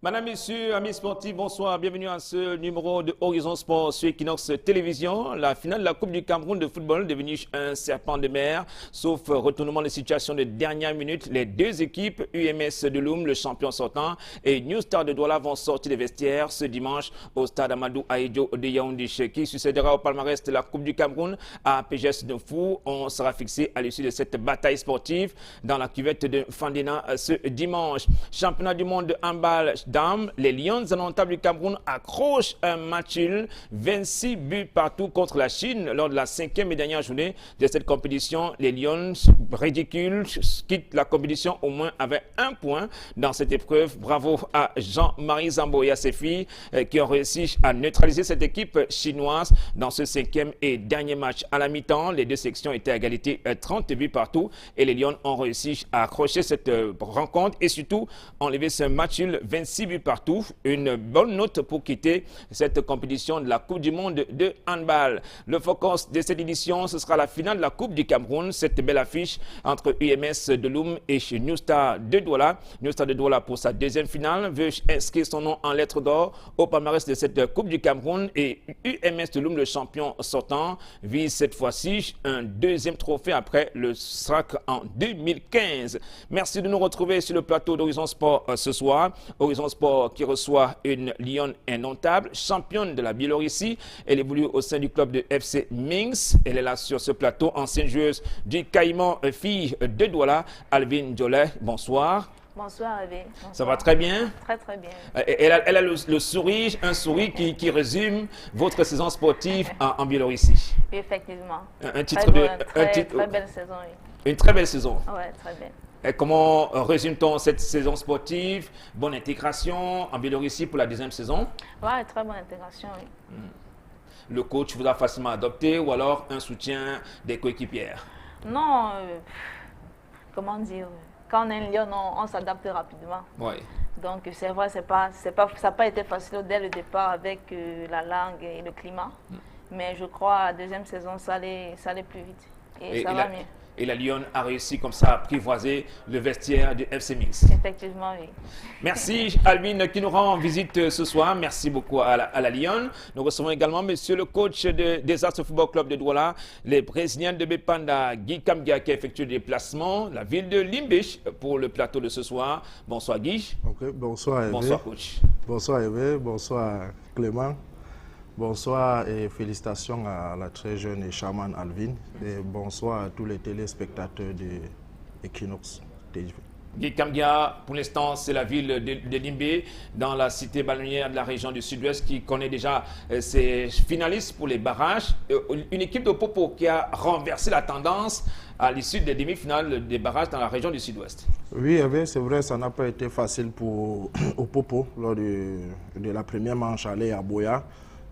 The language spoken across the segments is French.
Madame, Messieurs, amis sportifs, bonsoir. Bienvenue à ce numéro de Horizon Sport sur Equinox Télévision. La finale de la Coupe du Cameroun de football devenue un serpent de mer. Sauf retournement de situation de dernière minute, les deux équipes, UMS de Loum, le champion sortant, et New Star de Douala vont sortir des vestiaires ce dimanche au stade Amadou Ahidjo de Yaoundé, qui succédera au palmarès de la Coupe du Cameroun à PGS de Fou. On sera fixé à l'issue de cette bataille sportive dans la cuvette de Fandina ce dimanche. Championnat du monde de handball dames, les Lions indomptables du Cameroun accrochent un match nul, 26 buts partout contre la Chine lors de la 5e et dernière journée de cette compétition. Les Lions, ridicules, quittent la compétition au moins avec un point dans cette épreuve. Bravo à Jean-Marie Zambo et à ses filles qui ont réussi à neutraliser cette équipe chinoise dans ce 5e et dernier match. À la mi-temps, les deux sections étaient à égalité 30 buts partout et les Lions ont réussi à accrocher cette rencontre et surtout enlever ce match nul, 26 buts partout. Une bonne note pour quitter cette compétition de la Coupe du monde de handball. Le focus de cette édition, ce sera la finale de la Coupe du Cameroun. Cette belle affiche entre UMS de Loum et New Star de Douala. New Star de Douala pour sa deuxième finale veut inscrire son nom en lettres d'or au palmarès de cette Coupe du Cameroun et UMS de Loum, le champion sortant, vise cette fois-ci un deuxième trophée après le SRAC en 2015. Merci de nous retrouver sur le plateau d'Horizon Sport ce soir. Horizon Sport qui reçoit une Lyon indomptable, championne de la Biélorussie. Elle évolue au sein du club de FC Minsk. Elle est là sur ce plateau, ancienne joueuse du Caïman, fille de Douala, Alvin Jolet. Bonsoir. Bonsoir, Hervé. Bonsoir. Ça va très bien? Très, très bien. Elle a le sourire, un sourire qui résume votre saison sportive en Biélorussie. Oui, effectivement. Un titre de... Très belle saison, oui. Une très belle saison. Oui, très bien. Et comment résume-t-on cette saison sportive? Bonne intégration en Biélorussie pour la deuxième saison? Oui, très bonne intégration, oui. Le coach vous a facilement adopté ou alors un soutien des coéquipières? Non, comment dire, quand on est un Lyon, on s'adapte rapidement. Oui. Donc c'est vrai, ça n'a pas été facile dès le départ avec la langue et le climat. Mais je crois à la deuxième saison, ça allait plus vite. Et ça va mieux. Et la Lyon a réussi comme ça à apprivoiser le vestiaire du FC Minsk. Effectivement, oui. Merci Alvin qui nous rend visite ce soir. Merci beaucoup à la Lyon. Nous recevons également monsieur le coach des Arts Football Club de Douala, les Brésiliens de Bepanda, Guy Kamgia qui effectue des déplacements, la ville de Limbich pour le plateau de ce soir. Bonsoir Guy. Ok, bonsoir Hervé. Bonsoir coach. Bonsoir Hervé, bonsoir Clément. Bonsoir et félicitations à la très jeune et charmante Alvin. Et bonsoir à tous les téléspectateurs de Equinox TV. Guy Kamgia, pour l'instant, c'est la ville de Limbé, dans la cité balnéaire de la région du Sud-Ouest, qui connaît déjà ses finalistes pour les barrages. Une équipe de Popo qui a renversé la tendance à l'issue des demi-finales des barrages dans la région du Sud-Ouest. Oui, c'est vrai, ça n'a pas été facile pour Popo lors de la première manche aller à Boya.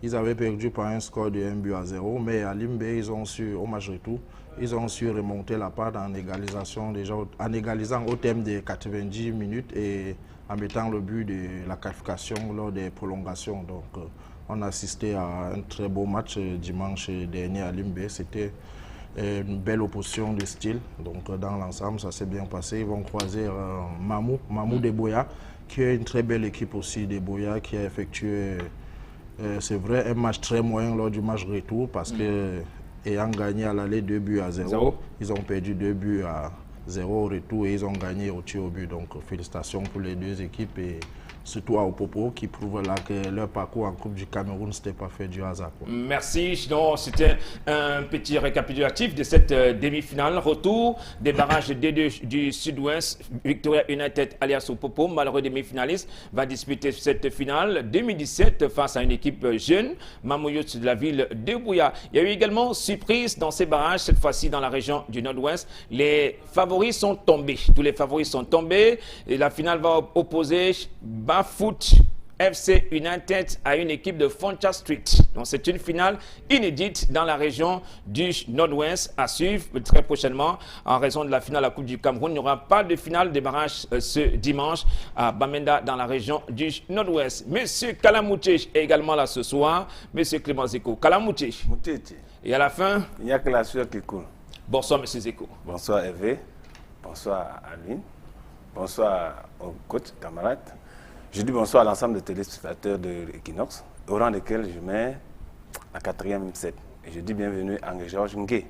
Ils avaient perdu par un score de 1-0, mais à Limbé, ils ont su, au match retour, ils ont su remonter la part en égalisation, déjà en égalisant au terme des 90 minutes et en mettant le but de la qualification lors des prolongations. Donc, on a assisté à un très beau match dimanche dernier à Limbé. C'était une belle opposition de style. Donc, dans l'ensemble, ça s'est bien passé. Ils vont croiser Mamou de Boya, qui est une très belle équipe aussi de Boya, qui a effectué... c'est vrai, un match très moyen lors du match retour parce que ayant gagné à l'aller 2-0, ils ont perdu 2-0 au retour et ils ont gagné au tir au but. Donc félicitations pour les deux équipes et surtout à Opopo qui prouve là que leur parcours en Coupe du Cameroun, ce n'était pas fait du hasard. Merci. Donc, c'était un petit récapitulatif de cette demi-finale. Retour des barrages D2 du Sud-Ouest. Victoria United alias Opopo, malheureux demi-finaliste, va disputer cette finale 2017 face à une équipe jeune, Mamouyot de la ville de Bouya. Il y a eu également surprise dans ces barrages, cette fois-ci dans la région du Nord-Ouest. Les favoris sont tombés. Tous les favoris sont tombés. Et la finale va opposer Bafoot FC United à une équipe de Foncha Street. Donc c'est une finale inédite dans la région du Nord-Ouest à suivre très prochainement. En raison de la finale à la Coupe du Cameroun, il n'y aura pas de finale de barrage ce dimanche à Bamenda dans la région du Nord-Ouest. Monsieur Kalamouche est également là ce soir. Monsieur Clément Zeko. Kalamouche. Et à la fin, il n'y a que la sueur qui coule. Bonsoir Monsieur Zeko. Bonsoir Hervé. Bonsoir Aline. Bonsoir au coach, camarade. Je dis bonsoir à l'ensemble des téléspectateurs de l'Equinox, au rang desquels je mets la 4e set. Et je dis bienvenue à Georges Ngué.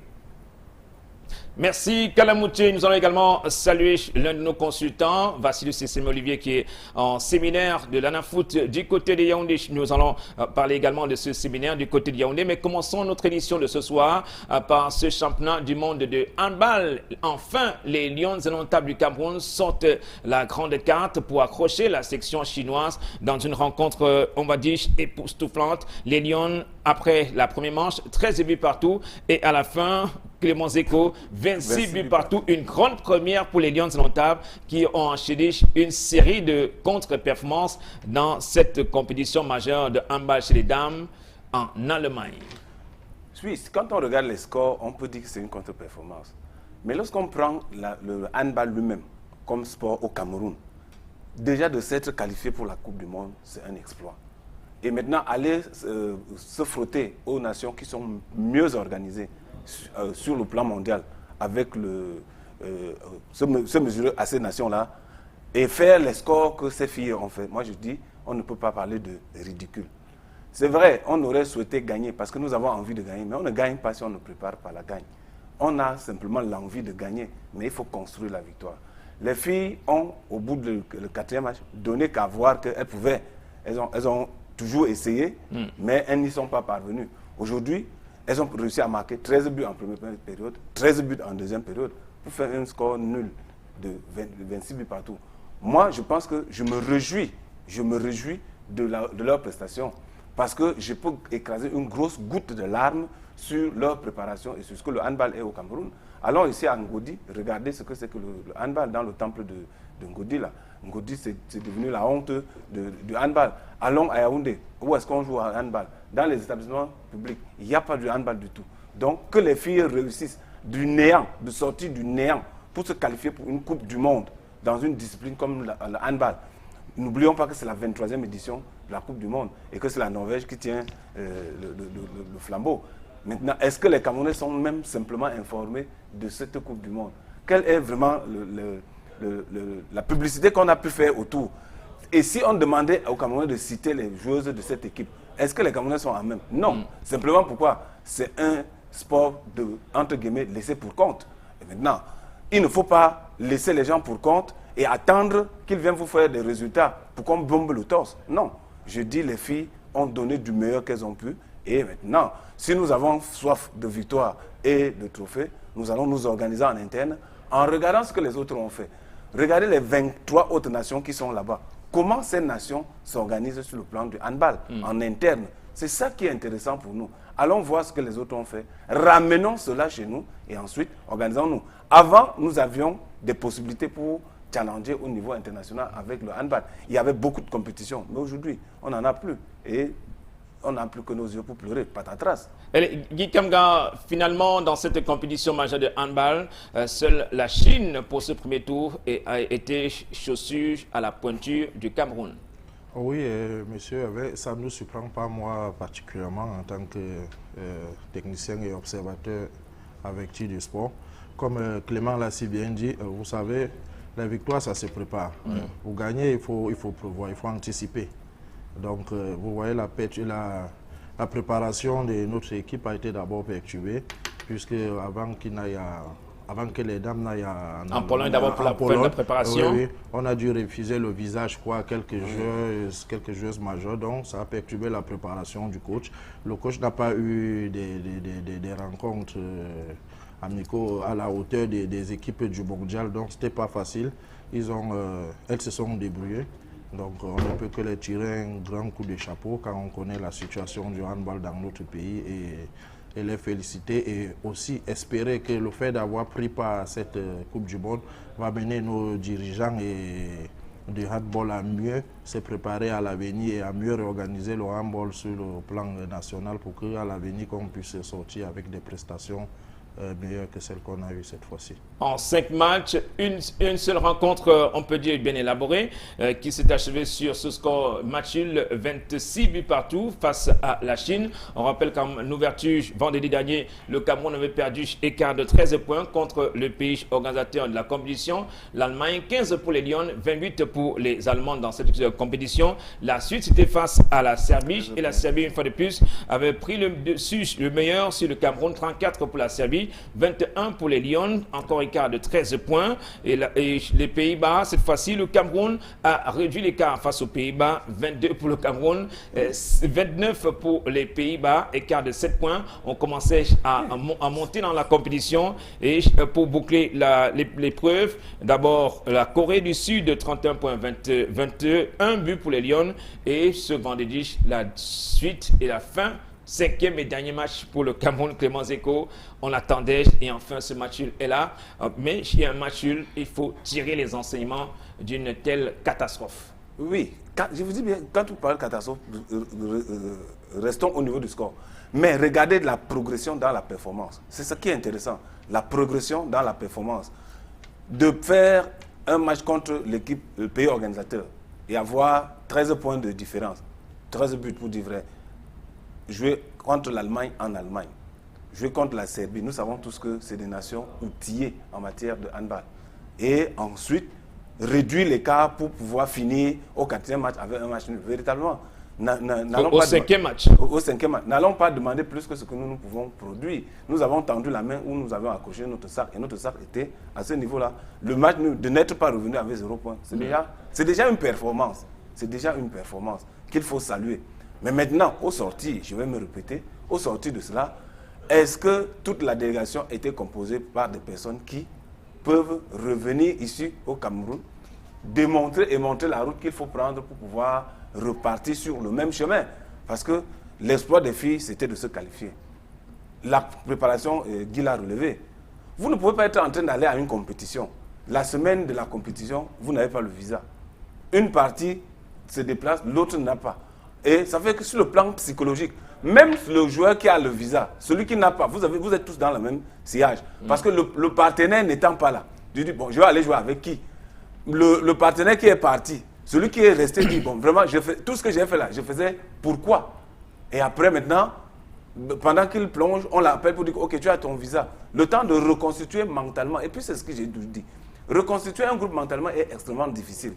Merci Kalamouté. Nous allons également saluer l'un de nos consultants, Vassilou Sesseme Olivier, qui est en séminaire de l'ANAFoot du côté de Yaoundé. Nous allons parler également de ce séminaire du côté de Yaoundé. Mais commençons notre édition de ce soir par ce championnat du monde de handball. Enfin, les Lions indomptables du Cameroun sortent la grande carte pour accrocher la section chinoise dans une rencontre, on va dire, époustouflante. Les Lions, après la première manche, 13 buts partout. Et à la fin, Clément Zeko, 26 buts partout. Une grande première pour les Lions indomptables qui ont enchaîné une série de contre-performances dans cette compétition majeure de handball chez les dames en Allemagne. Oui, quand on regarde les scores, on peut dire que c'est une contre-performance. Mais lorsqu'on prend le handball lui-même comme sport au Cameroun, déjà de s'être qualifié pour la Coupe du Monde, c'est un exploit. Et maintenant, aller se frotter aux nations qui sont mieux organisées sur le plan mondial, avec se mesurer à ces nations-là, et faire les scores que ces filles ont fait. Moi, je dis, on ne peut pas parler de ridicule. C'est vrai, on aurait souhaité gagner, parce que nous avons envie de gagner, mais on ne gagne pas si on ne prépare pas la gagne. On a simplement l'envie de gagner, mais il faut construire la victoire. Les filles ont, au bout du 4e match, donné qu'à voir qu'elles pouvaient. Elles ont toujours essayé, mais elles n'y sont pas parvenues. Aujourd'hui, elles ont réussi à marquer 13 buts en première période, 13 buts en deuxième période, pour faire un score nul de 26 buts partout. Moi, je pense que je me réjouis de leur prestation, parce que je peux écraser une grosse goutte de larmes sur leur préparation et sur ce que le handball est au Cameroun. Allons ici à Ngodi, regardez ce que c'est que le handball dans le temple de Ngodi là. Ngodi, c'est devenu la honte du handball. Allons à Yaoundé, où est-ce qu'on joue à handball? Dans les établissements publics, il n'y a pas de handball du tout. Donc, que les filles réussissent du néant, de sortir du néant, pour se qualifier pour une Coupe du Monde dans une discipline comme le handball. N'oublions pas que c'est la 23e édition de la Coupe du Monde et que c'est la Norvège qui tient le flambeau. Maintenant, est-ce que les Camerounais sont même simplement informés de cette Coupe du Monde? Quelle est vraiment la publicité qu'on a pu faire autour? Et si on demandait aux Camerounais de citer les joueuses de cette équipe, est-ce que les Camerounais sont à même? Non. Simplement pourquoi? C'est un sport de, entre guillemets, laissé pour compte. Et maintenant, il ne faut pas laisser les gens pour compte et attendre qu'ils viennent vous faire des résultats pour qu'on bombe le torse. Non. Je dis, les filles ont donné du meilleur qu'elles ont pu. Et maintenant, si nous avons soif de victoire et de trophées, nous allons nous organiser en interne en regardant ce que les autres ont fait. Regardez les 23 autres nations qui sont là-bas. Comment ces nations s'organisent sur le plan du handball en interne? C'est ça qui est intéressant pour nous. Allons voir ce que les autres ont fait. Ramenons cela chez nous et ensuite organisons-nous. Avant, nous avions des possibilités pour challenger au niveau international avec le handball. Il y avait beaucoup de compétitions, mais aujourd'hui, on n'en a plus. Et on n'a plus que nos yeux pour pleurer, patatras. Guy Kamga, finalement, dans cette compétition majeure de handball, seule la Chine, pour ce premier tour, a été chaussure à la pointure du Cameroun. Oui, monsieur, ça ne nous surprend pas, moi, particulièrement, en tant que technicien et observateur avec du sport. Comme Clément l'a si bien dit, vous savez, la victoire, ça se prépare. Pour gagner, il faut prévoir, il faut anticiper. Donc, vous voyez, la préparation de notre équipe a été d'abord perturbée, puisque avant que les dames n'aillent en Pologne, d'abord pour la préparation, oui, on a dû refuser le visage, je crois, à quelques joueuses majeures. Donc, ça a perturbé la préparation du coach. Le coach n'a pas eu des rencontres amicaux à la hauteur des équipes du mondial, donc ce n'était pas facile. Elles se sont débrouillées. Donc on ne peut que les tirer un grand coup de chapeau quand on connaît la situation du handball dans notre pays et les féliciter et aussi espérer que le fait d'avoir pris part à cette Coupe du Monde va mener nos dirigeants du handball à mieux se préparer à l'avenir et à mieux réorganiser le handball sur le plan national pour qu'à l'avenir on puisse sortir avec des prestations meilleure que celle qu'on a eue cette fois-ci. En 5 matchs, une seule rencontre, on peut dire bien élaborée, qui s'est achevée sur ce score match nul, 26 buts partout face à la Chine. On rappelle qu'en ouverture, vendredi dernier, le Cameroun avait perdu écart de 13 points contre le pays organisateur de la compétition. L'Allemagne, 15 pour les Lions, 28 pour les Allemands dans cette compétition. La suite, c'était face à la Serbie. Et la Serbie, une fois de plus, avait pris le meilleur sur le Cameroun, 34 pour la Serbie, 21 pour les Lions, encore écart de 13 points. Et les Pays-Bas, cette fois-ci, le Cameroun a réduit l'écart face aux Pays-Bas, 22 pour le Cameroun, 29 pour les Pays-Bas, écart de 7 points. On commençait à monter dans la compétition. Et pour boucler l'épreuve, d'abord la Corée du Sud, 31 points, 21 buts pour les Lions. Et ce vendredi, la suite et la fin. 5e et dernier match pour le Cameroun, Clément Zeko. On l'attendait et enfin ce match est là. Mais il y a un match nul, il faut tirer les enseignements d'une telle catastrophe. Oui, je vous dis bien, quand on parle de catastrophe, restons au niveau du score. Mais regardez la progression dans la performance. C'est ce qui est intéressant. La progression dans la performance. De faire un match contre l'équipe, le pays organisateur et avoir 13 points de différence, 13 buts pour dire vrai. Jouer contre l'Allemagne en Allemagne, jouer contre la Serbie, nous savons tous que c'est des nations outillées en matière de handball. Et ensuite, réduire l'écart pour pouvoir finir au 4e match avec un match nul. Véritablement, Au 5e match. Au 5e match. N'allons pas demander plus que ce que nous pouvons produire. Nous avons tendu la main où nous avons accroché notre sac et notre sac était à ce niveau-là. Le match de n'être pas revenu avec 0 point, c'est déjà une performance. C'est déjà une performance qu'il faut saluer. Mais maintenant, au sorti, je vais me répéter, au sorti de cela, est-ce que toute la délégation était composée par des personnes qui peuvent revenir ici au Cameroun, démontrer et montrer la route qu'il faut prendre pour pouvoir repartir sur le même chemin? Parce que l'espoir des filles, c'était de se qualifier. La préparation, Guy l'a relevé. Vous ne pouvez pas être en train d'aller à une compétition. La semaine de la compétition, vous n'avez pas le visa. Une partie se déplace, l'autre n'a pas. Et ça fait que sur le plan psychologique, même le joueur qui a le visa, celui qui n'a pas, vous êtes tous dans le même sillage. Parce que le partenaire n'étant pas là, je dis, bon, je vais aller jouer avec qui? Le partenaire qui est parti, celui qui est resté dit, bon, vraiment, tout ce que j'ai fait là, je faisais pourquoi? Et après, maintenant, pendant qu'il plonge, on l'appelle pour dire, ok, tu as ton visa. Le temps de reconstituer mentalement, et puis c'est ce que j'ai dit, reconstituer un groupe mentalement est extrêmement difficile.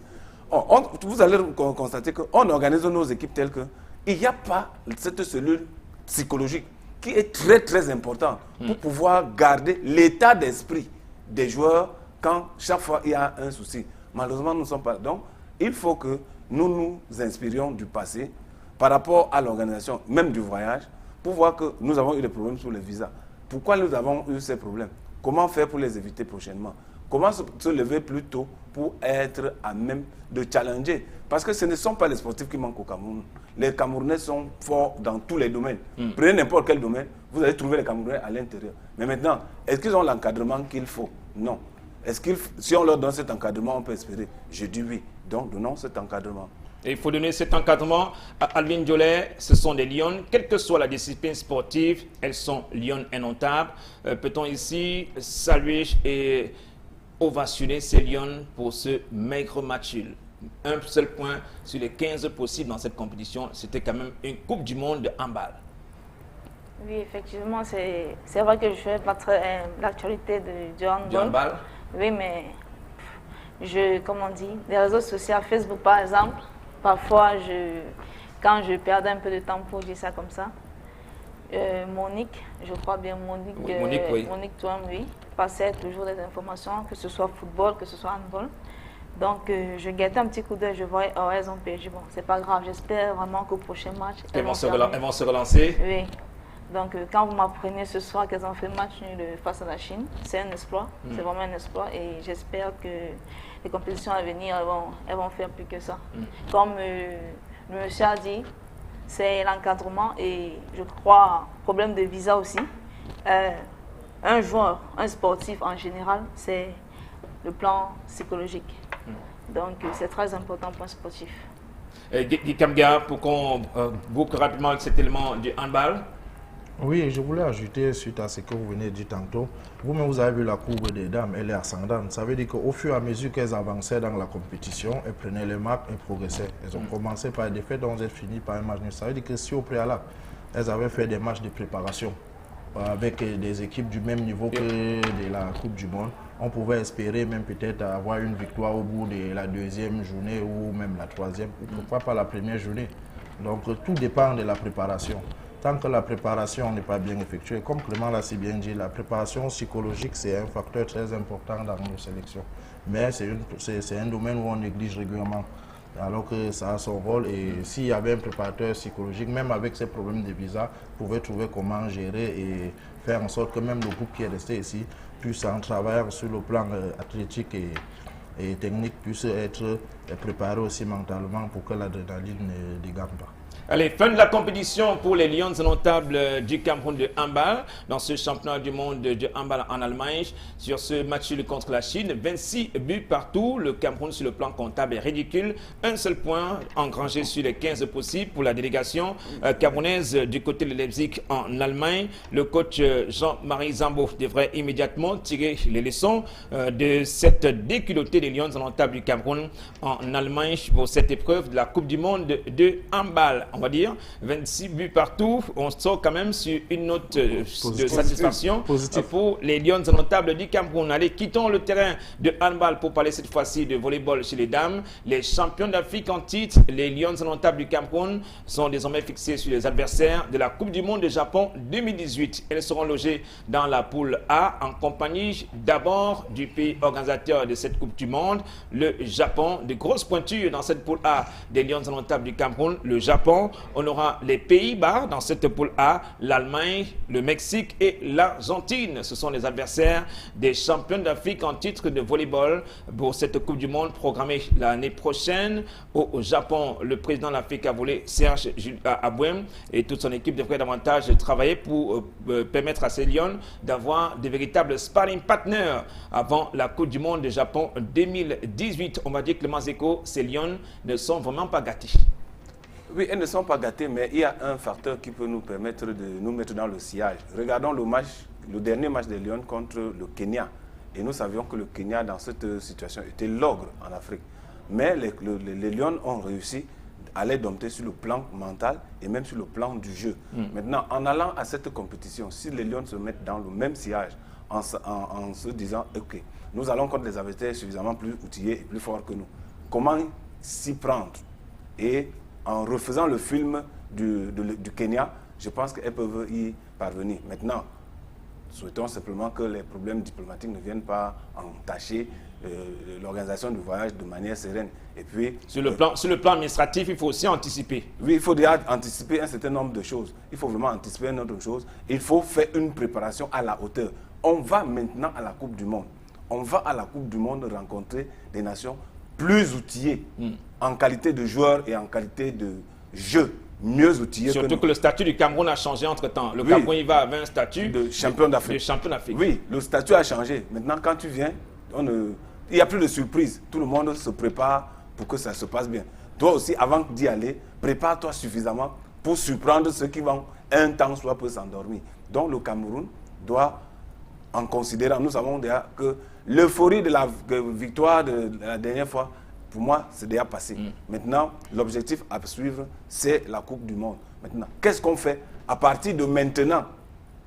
Vous allez constater qu'on organise nos équipes telles que il n'y a pas cette cellule psychologique qui est très très importante pour pouvoir garder l'état d'esprit des joueurs quand chaque fois il y a un souci. Malheureusement, nous ne sommes pas. Donc, il faut que nous nous inspirions du passé par rapport à l'organisation même du voyage pour voir que nous avons eu des problèmes sur les visas. Pourquoi nous avons eu ces problèmes? Comment faire pour les éviter prochainement? Comment se lever plus tôt pour être à même de challenger? Parce que ce ne sont pas les sportifs qui manquent au Cameroun. Les Camerounais sont forts dans tous les domaines. Prenez n'importe quel domaine, vous allez trouver les Camerounais à l'intérieur. Mais maintenant, est-ce qu'ils ont l'encadrement qu'il faut? Non. Si on leur donne cet encadrement, on peut espérer? Je dis oui. Donc, donnons cet encadrement. Et il faut donner cet encadrement à Alvin Diolet. Ce sont des lions, quelle que soit la discipline sportive, elles sont lions indomptables. Peut-on ici saluer et ovationner ces lions pour ce maigre match nul? Un seul point sur les 15 possibles dans cette compétition, c'était quand même une Coupe du Monde de handball. Oui, effectivement, c'est vrai que je fais pas très l'actualité du handball. Oui, mais comme on dit, les réseaux sociaux, Facebook par exemple, parfois, quand je perds un peu de temps pour dire ça comme ça, Monique, je crois bien Monique Touam, oui, passait toujours des informations, que ce soit football, que ce soit handball. Donc, je guettais un petit coup d'œil, je voyais, oh, elles ont perdu. Bon, c'est pas grave, j'espère vraiment qu'au prochain match, elles vont se relancer. Oui. Donc, quand vous m'apprenez ce soir qu'elles ont fait match nul face à la Chine, c'est un exploit, c'est vraiment un exploit. Et j'espère que les compétitions à venir, elles vont faire plus que ça. Comme le monsieur a dit, c'est l'encadrement et je crois, problème de visa aussi. Un joueur, un sportif en général, c'est le plan psychologique. Donc, c'est très important pour un sportif. Guy Kamga, pour qu'on boucle rapidement cet élément du handball. Oui, je voulais ajouter suite à ce que vous venez de dire tantôt. Vous-même, vous avez vu la courbe des dames, elle est ascendante. Ça veut dire qu'au fur et à mesure qu'elles avançaient dans la compétition, elles prenaient les marques et progressaient. Elles ont commencé par des défaites, donc elles fini par un match nul. Ça veut dire que si au préalable, elles avaient fait des matchs de préparation avec des équipes du même niveau que de la Coupe du Monde, on pouvait espérer même peut-être avoir une victoire au bout de la deuxième journée ou même la troisième, ou pourquoi pas la première journée. Donc tout dépend de la préparation. Tant que la préparation n'est pas bien effectuée, comme Clément l'a si bien dit, la préparation psychologique, c'est un facteur très important dans nos sélections. Mais c'est un domaine où on néglige régulièrement, alors que ça a son rôle. Et s'il y avait un préparateur psychologique, même avec ces problèmes de visa, pouvait trouver comment gérer et faire en sorte que même le groupe qui est resté ici puisse en travailler sur le plan athlétique et technique, puisse être préparé aussi mentalement pour que l'adrénaline ne dégamme pas. Allez, fin de la compétition pour les Lions indomptables du Cameroun de handball dans ce championnat du monde de handball en Allemagne. Sur ce match contre la Chine, 26 buts partout. Le Cameroun sur le plan comptable est ridicule. Un seul point engrangé sur les 15 possibles pour la délégation camerounaise du côté de Leipzig en Allemagne. Le coach Jean-Marie Zambo devrait immédiatement tirer les leçons de cette déculottée des Lions indomptables du Cameroun en Allemagne pour cette épreuve de la Coupe du monde de handball. On va dire 26 buts partout. On sort quand même sur une note de satisfaction pour les Lions indomptables du Cameroun. Allez, quittons le terrain de handball pour parler cette fois-ci de volleyball chez les dames. Les champions d'Afrique en titre, les Lions indomptables du Cameroun, sont désormais fixés sur les adversaires de la Coupe du monde de Japon 2018. Elles seront logées dans la poule A en compagnie d'abord du pays organisateur de cette Coupe du monde, le Japon. De grosses pointures dans cette poule A des Lions indomptables du Cameroun, le Japon. On aura les Pays-Bas dans cette poule A, l'Allemagne, le Mexique et l'Argentine. Ce sont les adversaires des champions d'Afrique en titre de volleyball pour cette Coupe du monde programmée l'année prochaine au Japon. Le président de l'Afrique Volley, Serge Abouem, et toute son équipe devraient davantage travailler pour permettre à ces Lions d'avoir de véritables sparring partners avant la Coupe du monde de Japon 2018. On m'a dit que Clément Zeko, ces Lions ne sont vraiment pas gâtés. Oui, elles ne sont pas gâtées, mais il y a un facteur qui peut nous permettre de nous mettre dans le sillage. Regardons le dernier match des Lions contre le Kenya. Et nous savions que le Kenya, dans cette situation, était l'ogre en Afrique. Mais les Lions ont réussi à les dompter sur le plan mental et même sur le plan du jeu. Maintenant, en allant à cette compétition, si les Lions se mettent dans le même sillage, en se disant, OK, nous allons contre des adversaires suffisamment plus outillés et plus forts que nous, comment s'y prendre? Et en refaisant le film du Kenya, je pense qu'elles peuvent y parvenir. Maintenant, souhaitons simplement que les problèmes diplomatiques ne viennent pas entacher l'organisation du voyage de manière sereine. Et puis, sur le plan administratif, il faut aussi anticiper. Oui, il faut déjà anticiper un certain nombre de choses. Il faut vraiment anticiper une autre chose. Il faut faire une préparation à la hauteur. On va maintenant à la Coupe du Monde. On va à la Coupe du Monde rencontrer des nations plus outillés en qualité de joueurs et en qualité de jeu, mieux outillés. Surtout que le statut du Cameroun a changé entre-temps. Le Cameroun, il va avoir un statut de champion d'Afrique. Oui, le statut a changé. Maintenant, quand tu viens, il n'y a plus de surprise. Tout le monde se prépare pour que ça se passe bien. Toi aussi, avant d'y aller, prépare-toi suffisamment pour surprendre ceux qui vont un temps soit peu s'endormir. Donc, le Cameroun doit, en considérant, nous savons déjà que l'euphorie de la victoire de la dernière fois, pour moi, c'est déjà passé. Maintenant, l'objectif à suivre, c'est la Coupe du Monde. Maintenant, qu'est-ce qu'on fait à partir de maintenant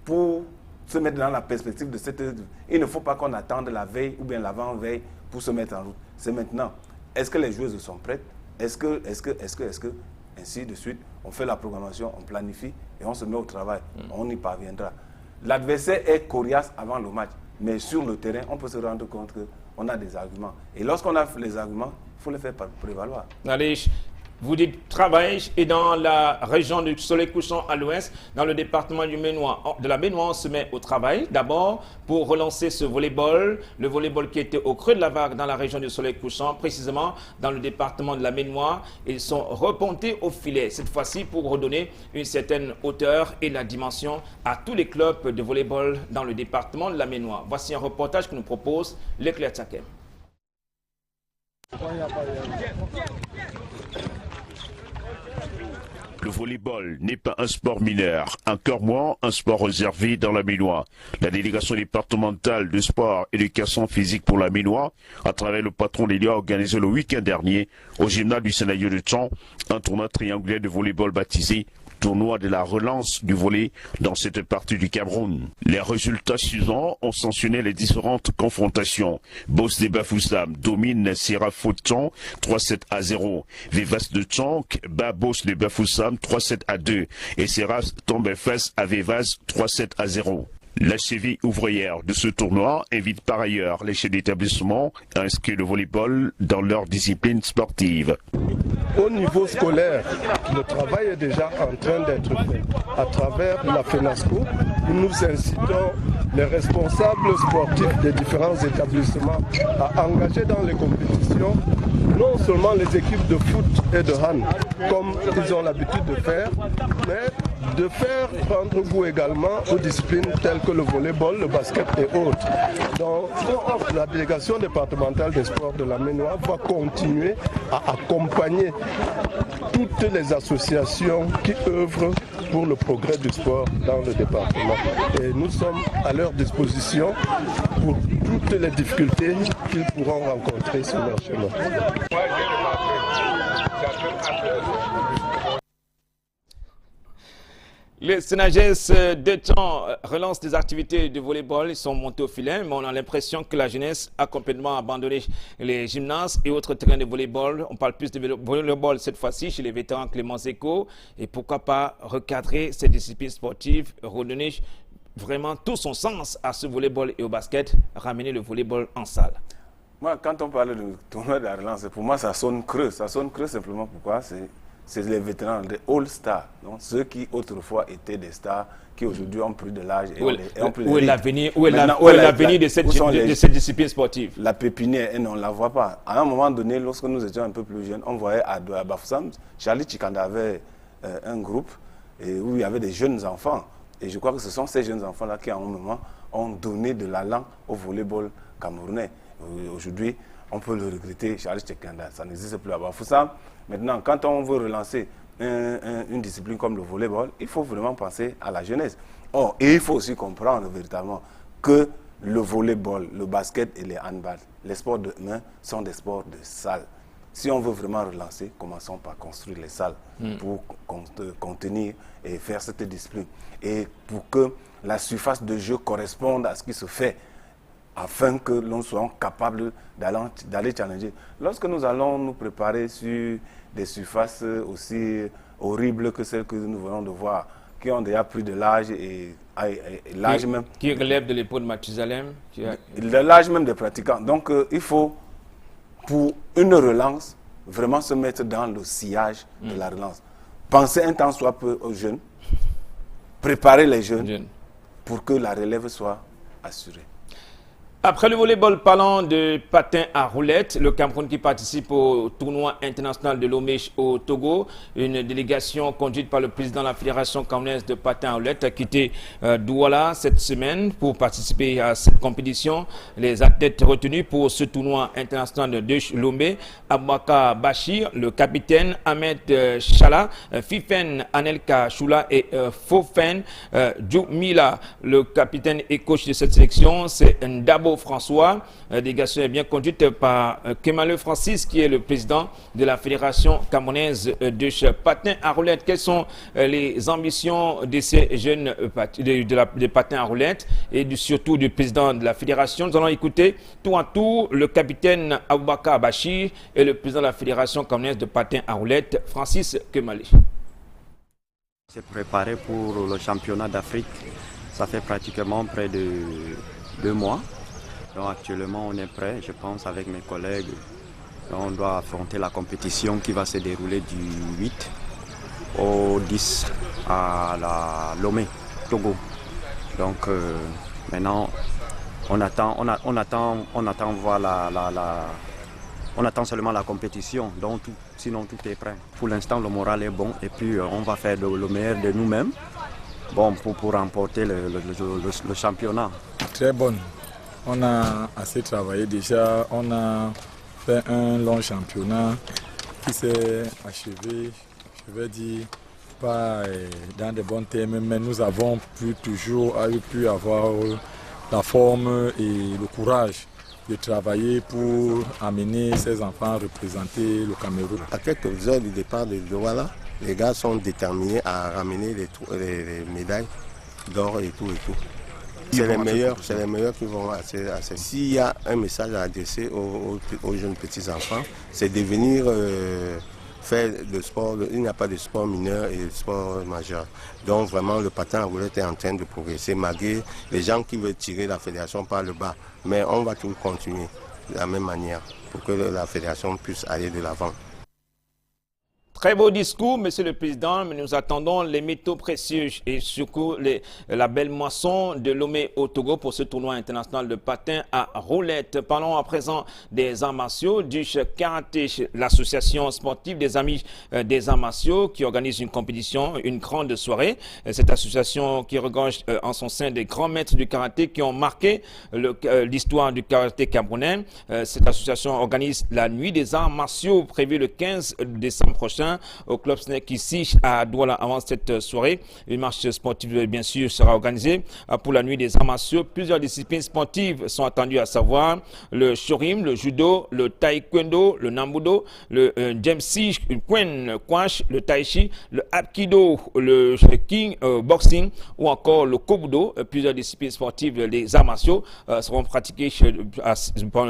pour se mettre dans la perspective de cette... Il ne faut pas qu'on attende la veille ou bien l'avant-veille pour se mettre en route. C'est maintenant. Est-ce que les joueuses sont prêtes? Est-ce que, ainsi de suite, on fait la programmation, on planifie et on se met au travail. On y parviendra. L'adversaire est coriace avant le match. Mais sur le terrain, on peut se rendre compte qu'on a des arguments. Et lorsqu'on a les arguments, il faut les faire prévaloir. Allez, vous dites travail et dans la région du Soleil couchant à l'ouest, dans le département de la Ménois, on se met au travail. D'abord, pour relancer ce volleyball, le volleyball qui était au creux de la vague dans la région du Soleil couchant, précisément dans le département de la Ménois. Ils sont repontés au filet, cette fois-ci pour redonner une certaine hauteur et la dimension à tous les clubs de volleyball dans le département de la Ménois. Voici un reportage que nous propose Leclerc Tchakem. Le Le volleyball n'est pas un sport mineur, encore moins un sport réservé dans la Ménois. La délégation départementale de sport et éducation physique pour la Ménois, à travers le patron des lieux, a organisé le week-end dernier au gymnase du Sénat de Tchon un tournoi triangulaire de volleyball baptisé tournoi de la relance du volley dans cette partie du Cameroun. Les résultats suivants ont sanctionné les différentes confrontations. Boss de Bafoussam domine Serafo Tchon 3-7 à 0. Vivas de Tchonk bat Boss de Bafoussam 3-7 à 2. Et Seraf tombe face à Vivas 3-7 à 0. La cheville ouvrière de ce tournoi invite par ailleurs les chefs d'établissement à inscrire le volleyball dans leur discipline sportive. Au niveau scolaire, le travail est déjà en train d'être fait. À travers la FENASCO, nous incitons les responsables sportifs des différents établissements à engager dans les compétitions non seulement les équipes de foot et de hand, comme ils ont l'habitude de faire, mais de faire prendre goût également aux disciplines telles que le volleyball, le basket et autres. Donc, la délégation départementale des sports de la Ménois va continuer à accompagner toutes les associations qui œuvrent pour le progrès du sport dans le département. Et nous sommes à leur disposition pour toutes les difficultés qu'ils pourront rencontrer sur leur chemin. Les Sénages de Tchon relancent des activités de volleyball. Ils sont montés au filet, mais on a l'impression que la jeunesse a complètement abandonné les gymnases et autres terrains de volleyball. On parle plus de volleyball cette fois-ci chez les vétérans Clément Zeko. Et pourquoi pas recadrer ces disciplines sportives, redonner vraiment tout son sens à ce volleyball et au basket, ramener le volleyball en salle. Moi, quand on parle de tournoi de la relance, pour moi, ça sonne creux. Ça sonne creux simplement pourquoi c'est les vétérans, les all-stars, donc ceux qui autrefois étaient des stars, qui aujourd'hui ont pris de l'âge et ont pris de l'âge. Où est l'avenir de cette discipline sportive? La pépinière, et on ne la voit pas. À un moment donné, lorsque nous étions un peu plus jeunes, on voyait à Bafoussam, Charlie Chikanda avait un groupe où il y avait des jeunes enfants. Et je crois que ce sont ces jeunes enfants-là qui, à un moment, ont donné de l'allant au volleyball camerounais. Aujourd'hui, on peut le regretter, Charlie Chikanda, ça n'existe plus à Bafoussam. Maintenant, quand on veut relancer une discipline comme le volleyball, il faut vraiment penser à la jeunesse. Or, et il faut aussi comprendre véritablement que le volleyball, le basket et les handball, les sports de main sont des sports de salle. Si on veut vraiment relancer, commençons par construire les salles pour contenir et faire cette discipline. Et pour que la surface de jeu corresponde à ce qui se fait, afin que l'on soit capable d'aller challenger. Lorsque nous allons nous préparer sur des surfaces aussi horribles que celles que nous venons de voir, qui ont déjà pris de l'âge et l'âge même... Qui relève de l'épaule de Mathusalem. L'âge même des pratiquants. Donc il faut, pour une relance, vraiment se mettre dans le sillage de la relance. Penser un temps soit peu aux jeunes, préparer les jeunes pour que la relève soit assurée. Après le volleyball, parlant de patin à roulettes, le Cameroun qui participe au tournoi international de Lomé au Togo, une délégation conduite par le président de la Fédération camerounaise de patin à roulettes a quitté Douala cette semaine pour participer à cette compétition. Les athlètes retenus pour ce tournoi international de Lomé, Abouaka Bachir, le capitaine Ahmed Chala, Fifen Anelka Choula et Fofen Djoumila. Le capitaine et coach de cette sélection, c'est Ndabo François. La délégation est bien conduite par Kemaleu Francis, qui est le président de la Fédération camerounaise de patin à roulettes. Quelles sont les ambitions de ces jeunes de patin à roulettes et surtout du président de la Fédération? Nous allons écouter tour à tour le capitaine Abouaka Bachir et le président de la Fédération camerounaise de patin à roulettes, Francis Kemaleu. C'est préparé pour le championnat d'Afrique. Ça fait pratiquement près de 2 mois. Donc actuellement on est prêt, je pense, avec mes collègues. On doit affronter la compétition qui va se dérouler du 8 au 10 à la Lomé, Togo. Donc maintenant on attend seulement la compétition, donc sinon tout est prêt. Pour l'instant le moral est bon et puis on va faire le meilleur de nous-mêmes pour remporter le championnat. Très bonne. On a assez travaillé déjà, on a fait un long championnat qui s'est achevé, je vais dire, pas dans de bons termes, mais nous avons toujours pu avoir la forme et le courage de travailler pour amener ces enfants à représenter le Cameroun. À quelques heures du départ de Douala, les gars sont déterminés à ramener les médailles d'or et tout. C'est les meilleurs qui vont à ces. S'il y a un message à adresser aux jeunes petits-enfants, c'est de venir faire le sport. Il n'y a pas de sport mineur et de sport majeur. Donc vraiment, le patin à roulette est en train de progresser malgré les gens qui veulent tirer la fédération par le bas. Mais on va toujours continuer de la même manière pour que la fédération puisse aller de l'avant. Très beau discours, Monsieur le Président, mais nous attendons les métaux précieux et surtout la belle moisson de Lomé au Togo pour ce tournoi international de patin à roulette. Parlons à présent des arts martiaux, du karaté, l'association sportive des amis des arts martiaux qui organise une compétition, une grande soirée. Cette association qui regorge en son sein des grands maîtres du karaté qui ont marqué l'histoire du karaté camerounais. Cette association organise la nuit des arts martiaux prévue le 15 décembre prochain au club Snake ici à Douala. Avant cette soirée, une marche sportive bien sûr sera organisée pour la nuit des arts martiaux. Plusieurs disciplines sportives sont attendues, à savoir le shorim, le judo, le taekwondo, le nambudo, le jemsi, le kwen, kwash, le taichi, le apkido, le king boxing ou encore le kobudo. Plusieurs disciplines sportives des arts martiaux seront pratiquées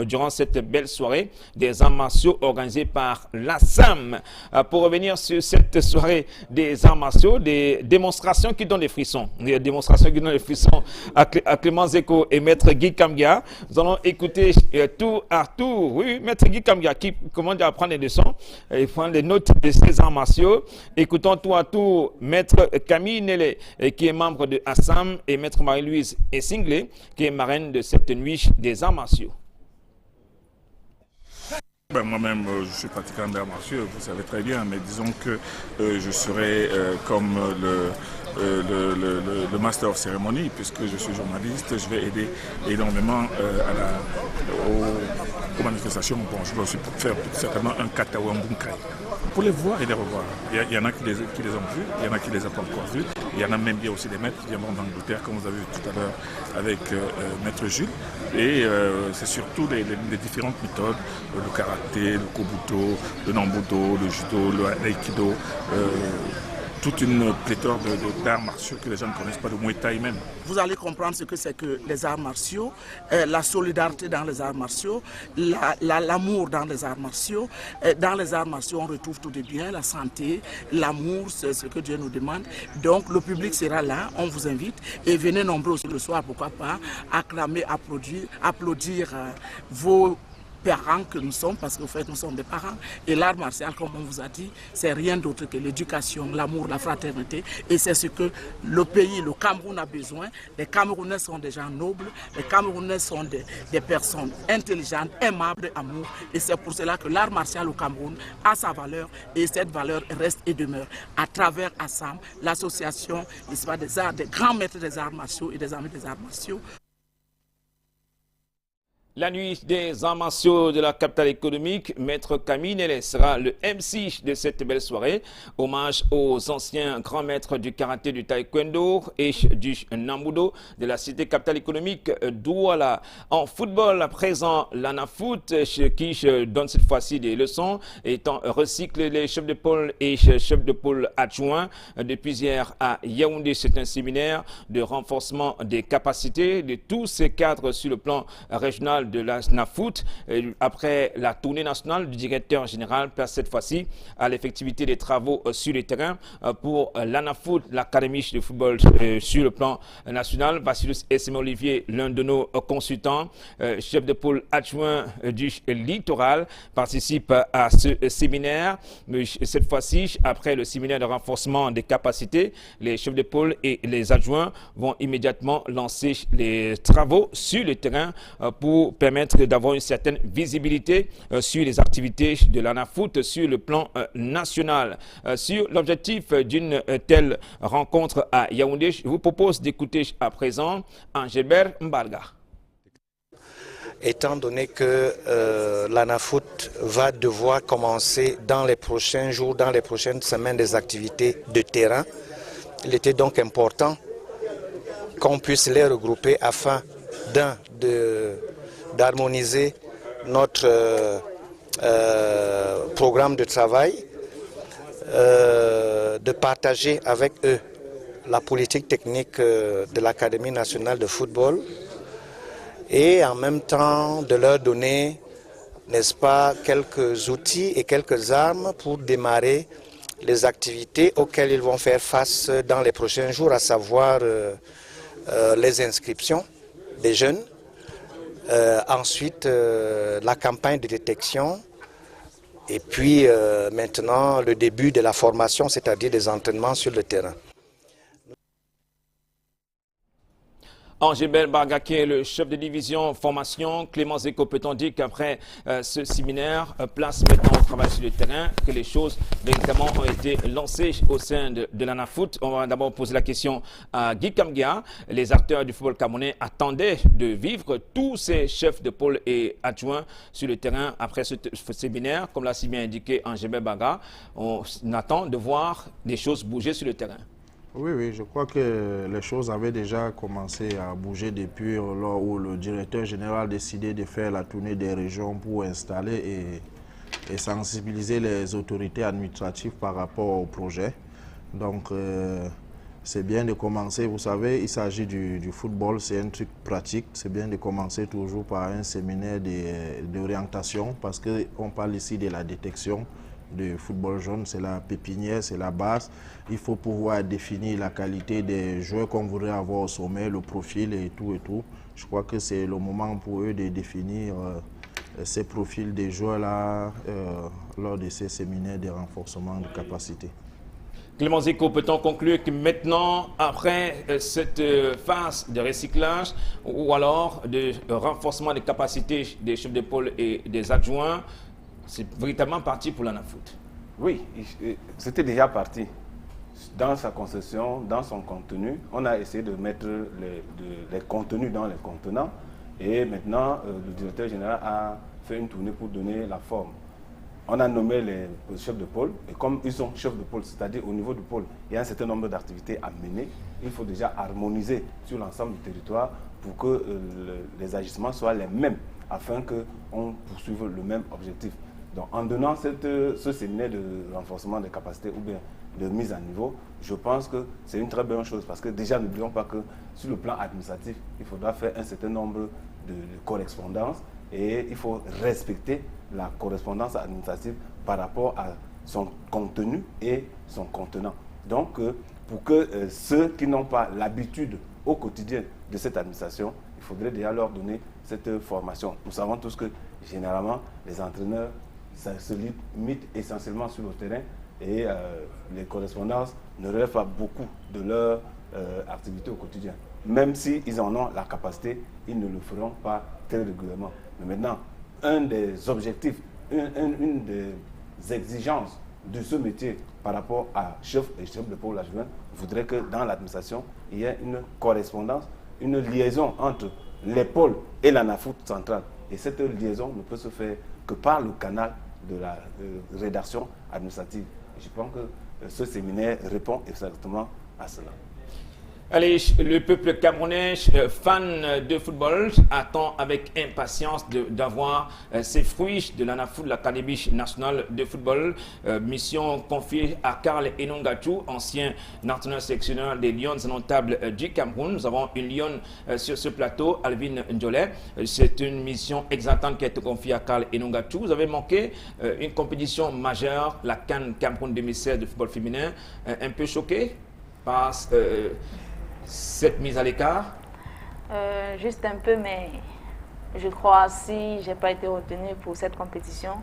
durant cette belle soirée des arts martiaux organisée par la SAM. Pour revenir sur cette soirée des arts martiaux, des démonstrations qui donnent des frissons. Des démonstrations qui donnent des frissons à Clément Zeko et Maître Guy Kamgia. Nous allons écouter tour à tour. Oui, Maître Guy Kamgia qui commande à prendre des leçons et prendre des notes de ces arts martiaux. Écoutons tour à tour Maître Camille Nele qui est membre de Assam et Maître Marie-Louise Essinglé qui est marraine de cette nuit des arts martiaux. Moi-même, je suis pratiquant d'arts martiaux, vous savez très bien, mais disons que je serai comme le master of ceremony, puisque je suis journaliste, je vais aider énormément aux manifestations. Bon, je dois aussi faire certainement un Katawambunkai pour les voir et les revoir. Il y en a qui les ont vus, il y en a qui les ont pas encore vus, il y en a même bien aussi des maîtres qui viendront d'Angleterre, comme vous avez vu tout à l'heure avec Maître Jules. Et c'est surtout les différentes méthodes, le karaté, le kobudo, le nambudo, le judo, l'aïkido, toute une pléthore d'arts martiaux que les gens ne connaissent pas, de Muay Thai même. Vous allez comprendre ce que c'est que les arts martiaux, la solidarité dans les arts martiaux, l'amour dans les arts martiaux. Dans les arts martiaux, on retrouve tout de bien, la santé, l'amour, c'est ce que Dieu nous demande. Donc le public sera là, on vous invite et venez nombreux aussi le soir, pourquoi pas, acclamer, applaudir vos parents que nous sommes, parce qu'en fait nous sommes des parents, et l'art martial, comme on vous a dit, c'est rien d'autre que l'éducation, l'amour, la fraternité, et c'est ce que le pays, le Cameroun a besoin. Les Camerounais sont des gens nobles, les Camerounais sont des personnes intelligentes, aimables, amour, et c'est pour cela que l'art martial au Cameroun a sa valeur, et cette valeur reste et demeure à travers Assam, l'association des grands maîtres des arts martiaux et des amis des arts martiaux. La nuit des arts martiaux de la capitale économique, Maître Camille Nele sera le MC de cette belle soirée. Hommage aux anciens grands maîtres du karaté, du taekwondo et du nambudo de la cité capitale économique Douala. En football, à présent, l'ANAFoot qui donne cette fois-ci des leçons, étant recycle les chefs de pôle et chefs de pôle adjoints. Depuis hier à Yaoundé, c'est un séminaire de renforcement des capacités de tous ces cadres sur le plan régional de la NAFoot. Après la tournée nationale du directeur général place cette fois-ci à l'effectivité des travaux sur le terrain pour l'ANAFoot, l'académie de football sur le plan national. Vassilus Essem-Olivier, l'un de nos consultants, chef de pôle adjoint du littoral, participe à ce séminaire. Cette fois-ci, après le séminaire de renforcement des capacités, les chefs de pôle et les adjoints vont immédiatement lancer les travaux sur le terrain pour permettre d'avoir une certaine visibilité sur les activités de l'ANAFoot sur le plan national. Sur l'objectif d'une telle rencontre à Yaoundé, je vous propose d'écouter à présent Angébert Mbarga. étant donné que l'ANAFOOT va devoir commencer dans les prochains jours, dans les prochaines semaines des activités de terrain. Il était donc important qu'on puisse les regrouper afin d'harmoniser notre programme de travail, de partager avec eux la politique technique de l'Académie nationale de football et en même temps de leur donner, n'est-ce pas, quelques outils et quelques armes pour démarrer les activités auxquelles ils vont faire face dans les prochains jours, à savoir les inscriptions des jeunes, ensuite la campagne de détection et puis maintenant le début de la formation, c'est-à-dire des entraînements sur le terrain. Angébel Bargaké, le chef de division formation, Clément Zeko, peut-on dire qu'après ce séminaire, place maintenant au travail sur le terrain, que les choses véritablement ont été lancées au sein de l'ANAFOOT. On va d'abord poser la question à Guy Kamgia. Les acteurs du football camerounais attendaient de vivre tous ces chefs de pôle et adjoints sur le terrain après ce séminaire. Comme l'a si bien indiqué Angébel Barga, on attend de voir des choses bouger sur le terrain. Oui, je crois que les choses avaient déjà commencé à bouger depuis lors où le directeur général a décidé de faire la tournée des régions pour installer et sensibiliser les autorités administratives par rapport au projet. Donc, c'est bien de commencer. Vous savez, il s'agit du football, c'est un truc pratique. C'est bien de commencer toujours par un séminaire d'orientation parce qu'on parle ici de la détection de football jaune, c'est la pépinière, c'est la base. Il faut pouvoir définir la qualité des joueurs qu'on voudrait avoir au sommet, le profil et tout et tout. Je crois que c'est le moment pour eux de définir ces profils des joueurs-là lors de ces séminaires de renforcement de capacité. Clément Zeko, peut-on conclure que maintenant, après cette phase de recyclage ou alors de renforcement des capacités des chefs de pôle et des adjoints, c'est véritablement parti pour l'ANAFOOT? Oui, c'était déjà parti. Dans sa conception, dans son contenu, on a essayé de mettre les contenus dans les contenants. Et maintenant, le directeur général a fait une tournée pour donner la forme. On a nommé les chefs de pôle. Et comme ils sont chefs de pôle, c'est-à-dire au niveau du pôle, il y a un certain nombre d'activités à mener. Il faut déjà harmoniser sur l'ensemble du territoire pour que les agissements soient les mêmes, afin qu'on poursuive le même objectif. Donc, en donnant ce séminaire de renforcement des capacités ou bien de mise à niveau, je pense que c'est une très bonne chose parce que déjà, n'oublions pas que sur le plan administratif, il faudra faire un certain nombre de correspondances et il faut respecter la correspondance administrative par rapport à son contenu et son contenant. Donc, pour que ceux qui n'ont pas l'habitude au quotidien de cette administration, il faudrait déjà leur donner cette formation. Nous savons tous que généralement, les entraîneurs ça se limite essentiellement sur le terrain et les correspondances ne relèvent pas beaucoup de leur activité au quotidien. Même s'ils en ont la capacité, ils ne le feront pas très régulièrement. Mais maintenant, un des objectifs, une des exigences de ce métier par rapport à chef et chef de pôle adjoint voudrait que dans l'administration, il y ait une correspondance, une liaison entre les pôles et l'ANAFOOT centrale. Et cette liaison ne peut se faire que par le canal de la rédaction administrative. Et je pense que ce séminaire répond exactement à cela. Allez, le peuple camerounais, fan de football, attend avec impatience d'avoir ces fruits de l'ANAFOOT, l'Académie nationale de football. Mission confiée à Karl Enongatou, ancien entraîneur sélectionneur des Lions indomptables du Cameroun. Nous avons une lionne sur ce plateau, Alvin Ndjolé. C'est une mission exaltante qui a été confiée à Karl Enongatou. Vous avez manqué une compétition majeure, la CAN Cameroun 2016 de football féminin. Un peu choqué par cette mise à l'écart? Juste un peu, mais je crois si je n'ai pas été retenue pour cette compétition,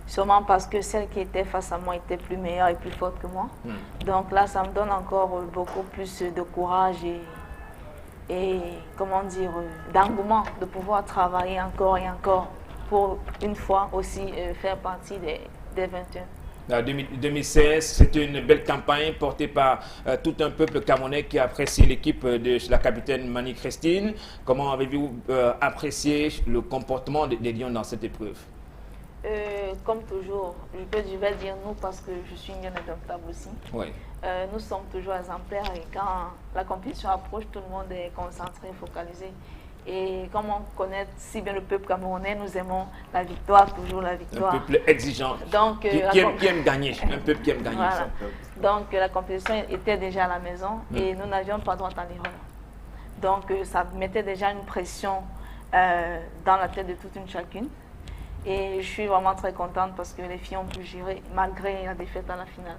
sûrement parce que celle qui était face à moi était plus meilleure et plus forte que moi. Donc là, ça me donne encore beaucoup plus de courage et comment dire, d'engouement de pouvoir travailler encore et encore pour une fois aussi faire partie des 21. 2016, c'était une belle campagne portée par tout un peuple camerounais qui a apprécié l'équipe de la capitaine Mani Christine. Comment avez-vous apprécié le comportement des Lions dans cette épreuve? Comme toujours, je vais dire nous parce que je suis une indomptable aussi. Oui. Nous sommes toujours exemplaires et quand la compétition approche, tout le monde est concentré, focalisé. Et comme on connaît si bien le peuple camerounais, nous aimons la victoire, toujours la victoire. Un peuple exigeant, donc, qui aime gagner, un peuple qui aime gagner. Voilà. Donc la compétition était déjà à la maison et nous n'avions pas droit à l'erreur. Donc ça mettait déjà une pression dans la tête de toute une chacune. Et je suis vraiment très contente parce que les filles ont pu gérer malgré la défaite à la finale.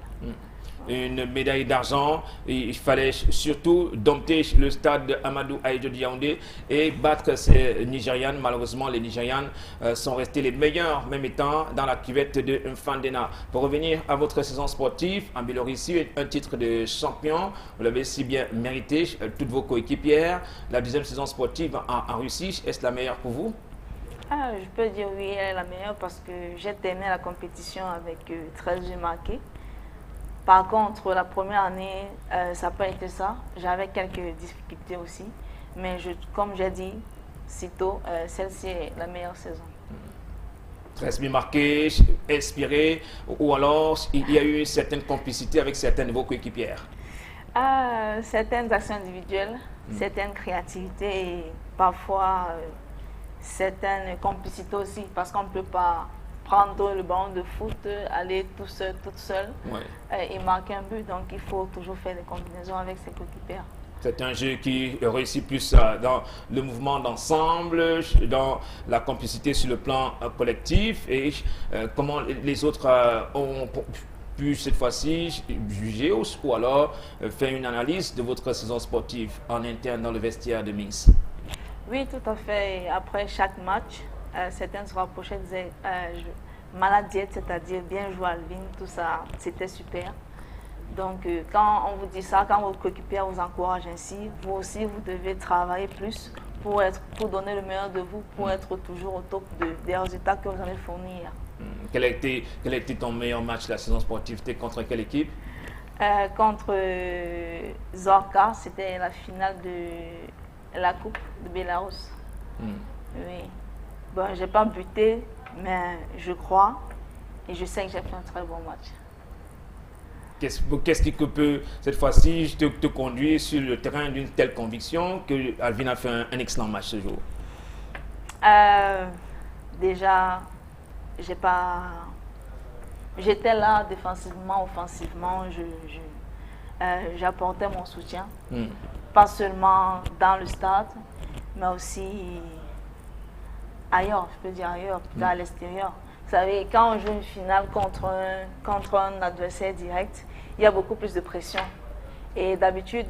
Une médaille d'argent, il fallait surtout dompter le stade de Amadou Ahidjo de Yaoundé et battre ces Nigérianes. Malheureusement, les Nigérianes sont restés les meilleurs, même étant dans la cuvette de Mfandena. Pour revenir à votre saison sportive, en Biélorussie, un titre de champion, vous l'avez si bien mérité, toutes vos coéquipières. La deuxième saison sportive en Russie, est-ce la meilleure pour vous? Je peux dire oui, elle est la meilleure parce que j'ai terminé la compétition avec 13 buts marqués. Par contre, la première année, ça n'a pas été ça. J'avais quelques difficultés aussi. Mais comme j'ai dit si tôt, celle-ci est la meilleure saison. 13 buts marqués, inspirés, ou alors il y a eu une certaine complicité avec certaines de vos coéquipières? Certaines actions individuelles, certaines créativités et parfois certaines complicités aussi, parce qu'on ne peut pas prendre le ballon de foot, aller tout seul, toute seule et marquer un but. Donc il faut toujours faire des combinaisons avec ses coéquipières. C'est un jeu qui réussit plus dans le mouvement d'ensemble, dans la complicité sur le plan collectif. Et comment les autres ont pu cette fois-ci juger ou alors faire une analyse de votre saison sportive en interne dans le vestiaire de Minsk? Oui, tout à fait. Et après chaque match, certains se rapprochaient et disaient malade diète, c'est-à-dire bien joué Alvin, tout ça, c'était super. Donc quand on vous dit ça, quand votre coéquipière vous encourage ainsi, vous aussi vous devez travailler plus pour donner le meilleur de vous, pour être toujours au top des résultats que vous allez fournir. Quel a été ton meilleur match de la saison sportive? C'était contre quelle équipe? Contre Zorka, c'était la finale de la Coupe de Bélarus. Oui. Bon, je n'ai pas buté, mais je crois et je sais que j'ai fait un très bon match. Qu'est-ce qui peut, cette fois-ci, te conduire sur le terrain d'une telle conviction que Alvin a fait un excellent match ce jour? Déjà, j'étais là défensivement, offensivement, j'apportais mon soutien. Pas seulement dans le stade, mais aussi ailleurs, je peux dire ailleurs, à l'extérieur. Vous savez, quand on joue une finale contre un adversaire direct, il y a beaucoup plus de pression. Et d'habitude,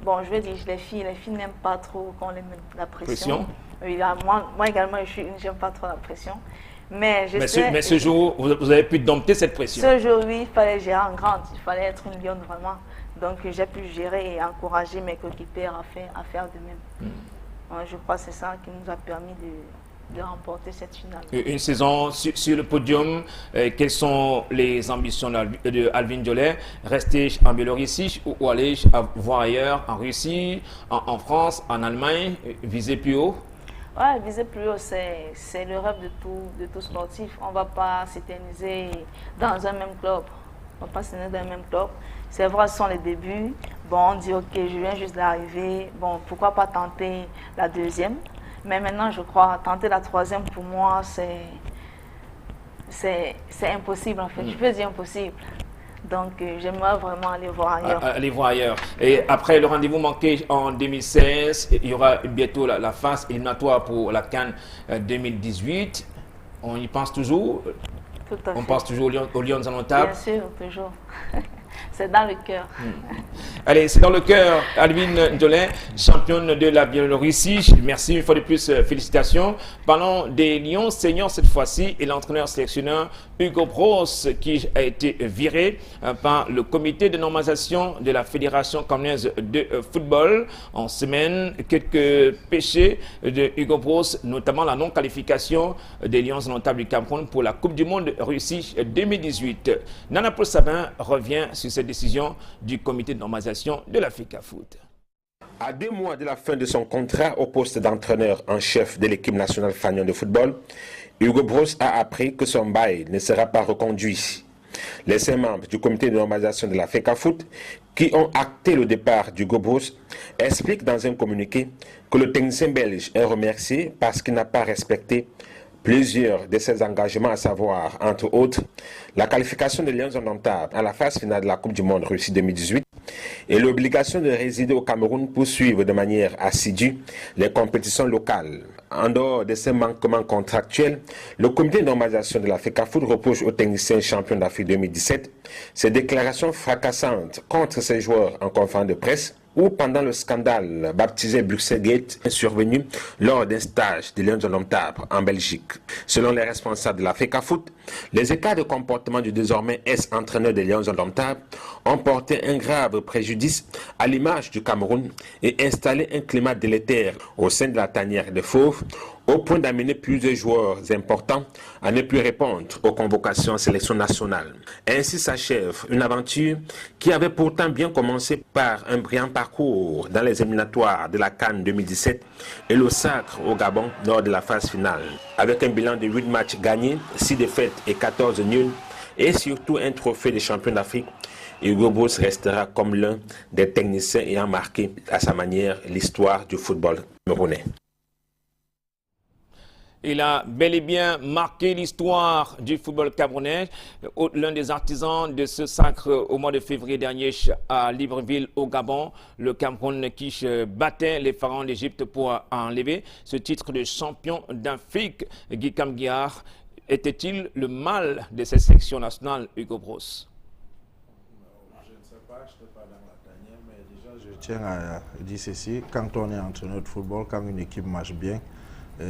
bon, je veux dire, les filles n'aiment pas trop qu'on les mette la pression. Oui, moi également, je n'aime pas trop la pression. Mais ce jour, vous avez pu dompter cette pression? Ce jour, oui, il fallait gérer en grande, il fallait être une lionne vraiment. Donc j'ai pu gérer et encourager mes coéquipières à faire de même. Je crois que c'est ça qui nous a permis de remporter cette finale. Une saison sur le podium, quelles sont les ambitions d'Alvin Djolet? Rester en Biélorussie ou aller voir ailleurs, en Russie, en France, en Allemagne, viser plus haut? Ouais, viser plus haut, c'est le rêve de tout sportif. On ne va pas s'éterniser dans un même club. On ne va pas s'éterniser dans un même club. C'est vrai, ce sont les débuts. Bon, on dit, ok, je viens juste d'arriver. Bon, pourquoi pas tenter la deuxième? Mais maintenant, je crois, tenter la troisième, pour moi, c'est impossible, en fait. Je peux dire impossible. Donc, j'aimerais vraiment aller voir ailleurs. Aller voir ailleurs. Et après le rendez-vous manqué en 2016, il y aura bientôt la phase éliminatoire pour la CAN 2018. On y pense toujours? Tout à fait. On pense toujours aux Lions indomptables? Bien sûr, toujours. C'est dans le cœur. Allez, c'est dans le cœur, Alvin Ndolin, championne de la Biélorussie. Merci une fois de plus, félicitations. Parlons des Lions seniors cette fois-ci et l'entraîneur sélectionneur Hugo Bros qui a été viré par le comité de normalisation de la Fédération camerounaise de football. En semaine, quelques péchés de Hugo Bros, notamment la non-qualification des Lions indomptables du Cameroun pour la Coupe du Monde Russie 2018. Nana Paul Sabin revient sur cette décision du comité de normalisation de la FECAFOOT. À 2 mois de la fin de son contrat au poste d'entraîneur en chef de l'équipe nationale fanion de football, Hugo Bros a appris que son bail ne sera pas reconduit. Les 5 membres du comité de normalisation de la FECAFOOT qui ont acté le départ d'Hugo Bros expliquent dans un communiqué que le technicien belge est remercié parce qu'il n'a pas respecté plusieurs de ses engagements, à savoir, entre autres, la qualification des Lions indomptables à la phase finale de la Coupe du Monde Russie 2018 et l'obligation de résider au Cameroun pour suivre de manière assidue les compétitions locales. En dehors de ces manquements contractuels, le comité de normalisation de la FECAFOOT reproche au technicien champion d'Afrique 2017 ses déclarations fracassantes contre ses joueurs en conférence de presse ou pendant le scandale baptisé Bruxelles Gate survenu lors d'un stage de Lions indomptables en Belgique. Selon les responsables de la FECAFOOT, les écarts de comportement du désormais ex-entraîneur des Lions indomptables ont porté un grave préjudice à l'image du Cameroun et installé un climat délétère au sein de la tanière de Fauve, au point d'amener plusieurs joueurs importants à ne plus répondre aux convocations en sélection nationale. Ainsi s'achève une aventure qui avait pourtant bien commencé par un brillant parcours dans les éliminatoires de la CAN 2017 et le sacre au Gabon lors de la phase finale. Avec un bilan de 8 matchs gagnés, 6 défaites et 14 nuls, et surtout un trophée de champion d'Afrique, Hugo Bros restera comme l'un des techniciens ayant marqué à sa manière l'histoire du football camerounais. Il a bel et bien marqué l'histoire du football camerounais. L'un des artisans de ce sacre au mois de février dernier à Libreville au Gabon, le Cameroun qui battait les pharaons d'Égypte pour enlever ce titre de champion d'Afrique. Guy Kamguiar, était-il le mal de cette sélection nationale, Hugo Bros? Je ne sais pas, je n'étais pas dans la tanière, mais déjà je tiens à dire ceci. Quand on est entraîneur de football, quand une équipe marche bien,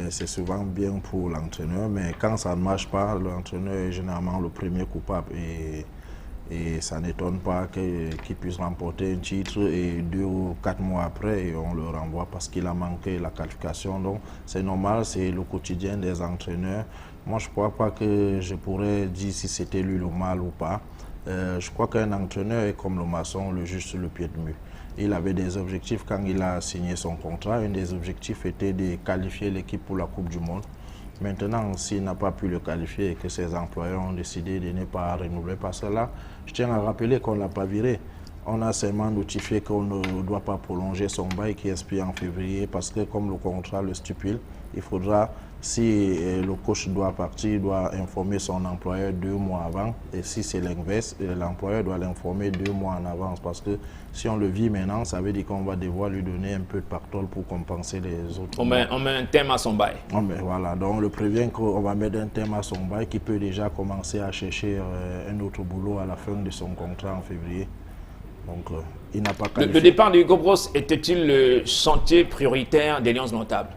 c'est souvent bien pour l'entraîneur, mais quand ça ne marche pas, l'entraîneur est généralement le premier coupable et ça n'étonne pas qu'il puisse remporter un titre et 2 ou 4 mois après, on le renvoie parce qu'il a manqué la qualification. Donc c'est normal, c'est le quotidien des entraîneurs. Moi je ne crois pas que je pourrais dire si c'était lui le mal ou pas. Je crois qu'un entraîneur est comme le maçon, le juge sur le pied de mur. Il avait des objectifs quand il a signé son contrat. Un des objectifs était de qualifier l'équipe pour la Coupe du Monde. Maintenant, s'il n'a pas pu le qualifier et que ses employeurs ont décidé de ne pas renouveler, parce que là, je tiens à rappeler qu'on ne l'a pas viré. On a seulement notifié qu'on ne doit pas prolonger son bail qui expire en février parce que comme le contrat le stipule, il faudra, si le coach doit partir, il doit informer son employeur 2 mois avant. Et si c'est l'inverse, l'employeur doit l'informer 2 mois en avance. Parce que si on le vit maintenant, ça veut dire qu'on va devoir lui donner un peu de pactole pour compenser les autres. On met un terme à son bail. Voilà, donc on le prévient qu'on va mettre un terme à son bail qui peut déjà commencer à chercher un autre boulot à la fin de son contrat en février. Donc, il n'a pas qualifié. Le départ de Hugo Bros était-il le chantier prioritaire des Lions indomptables?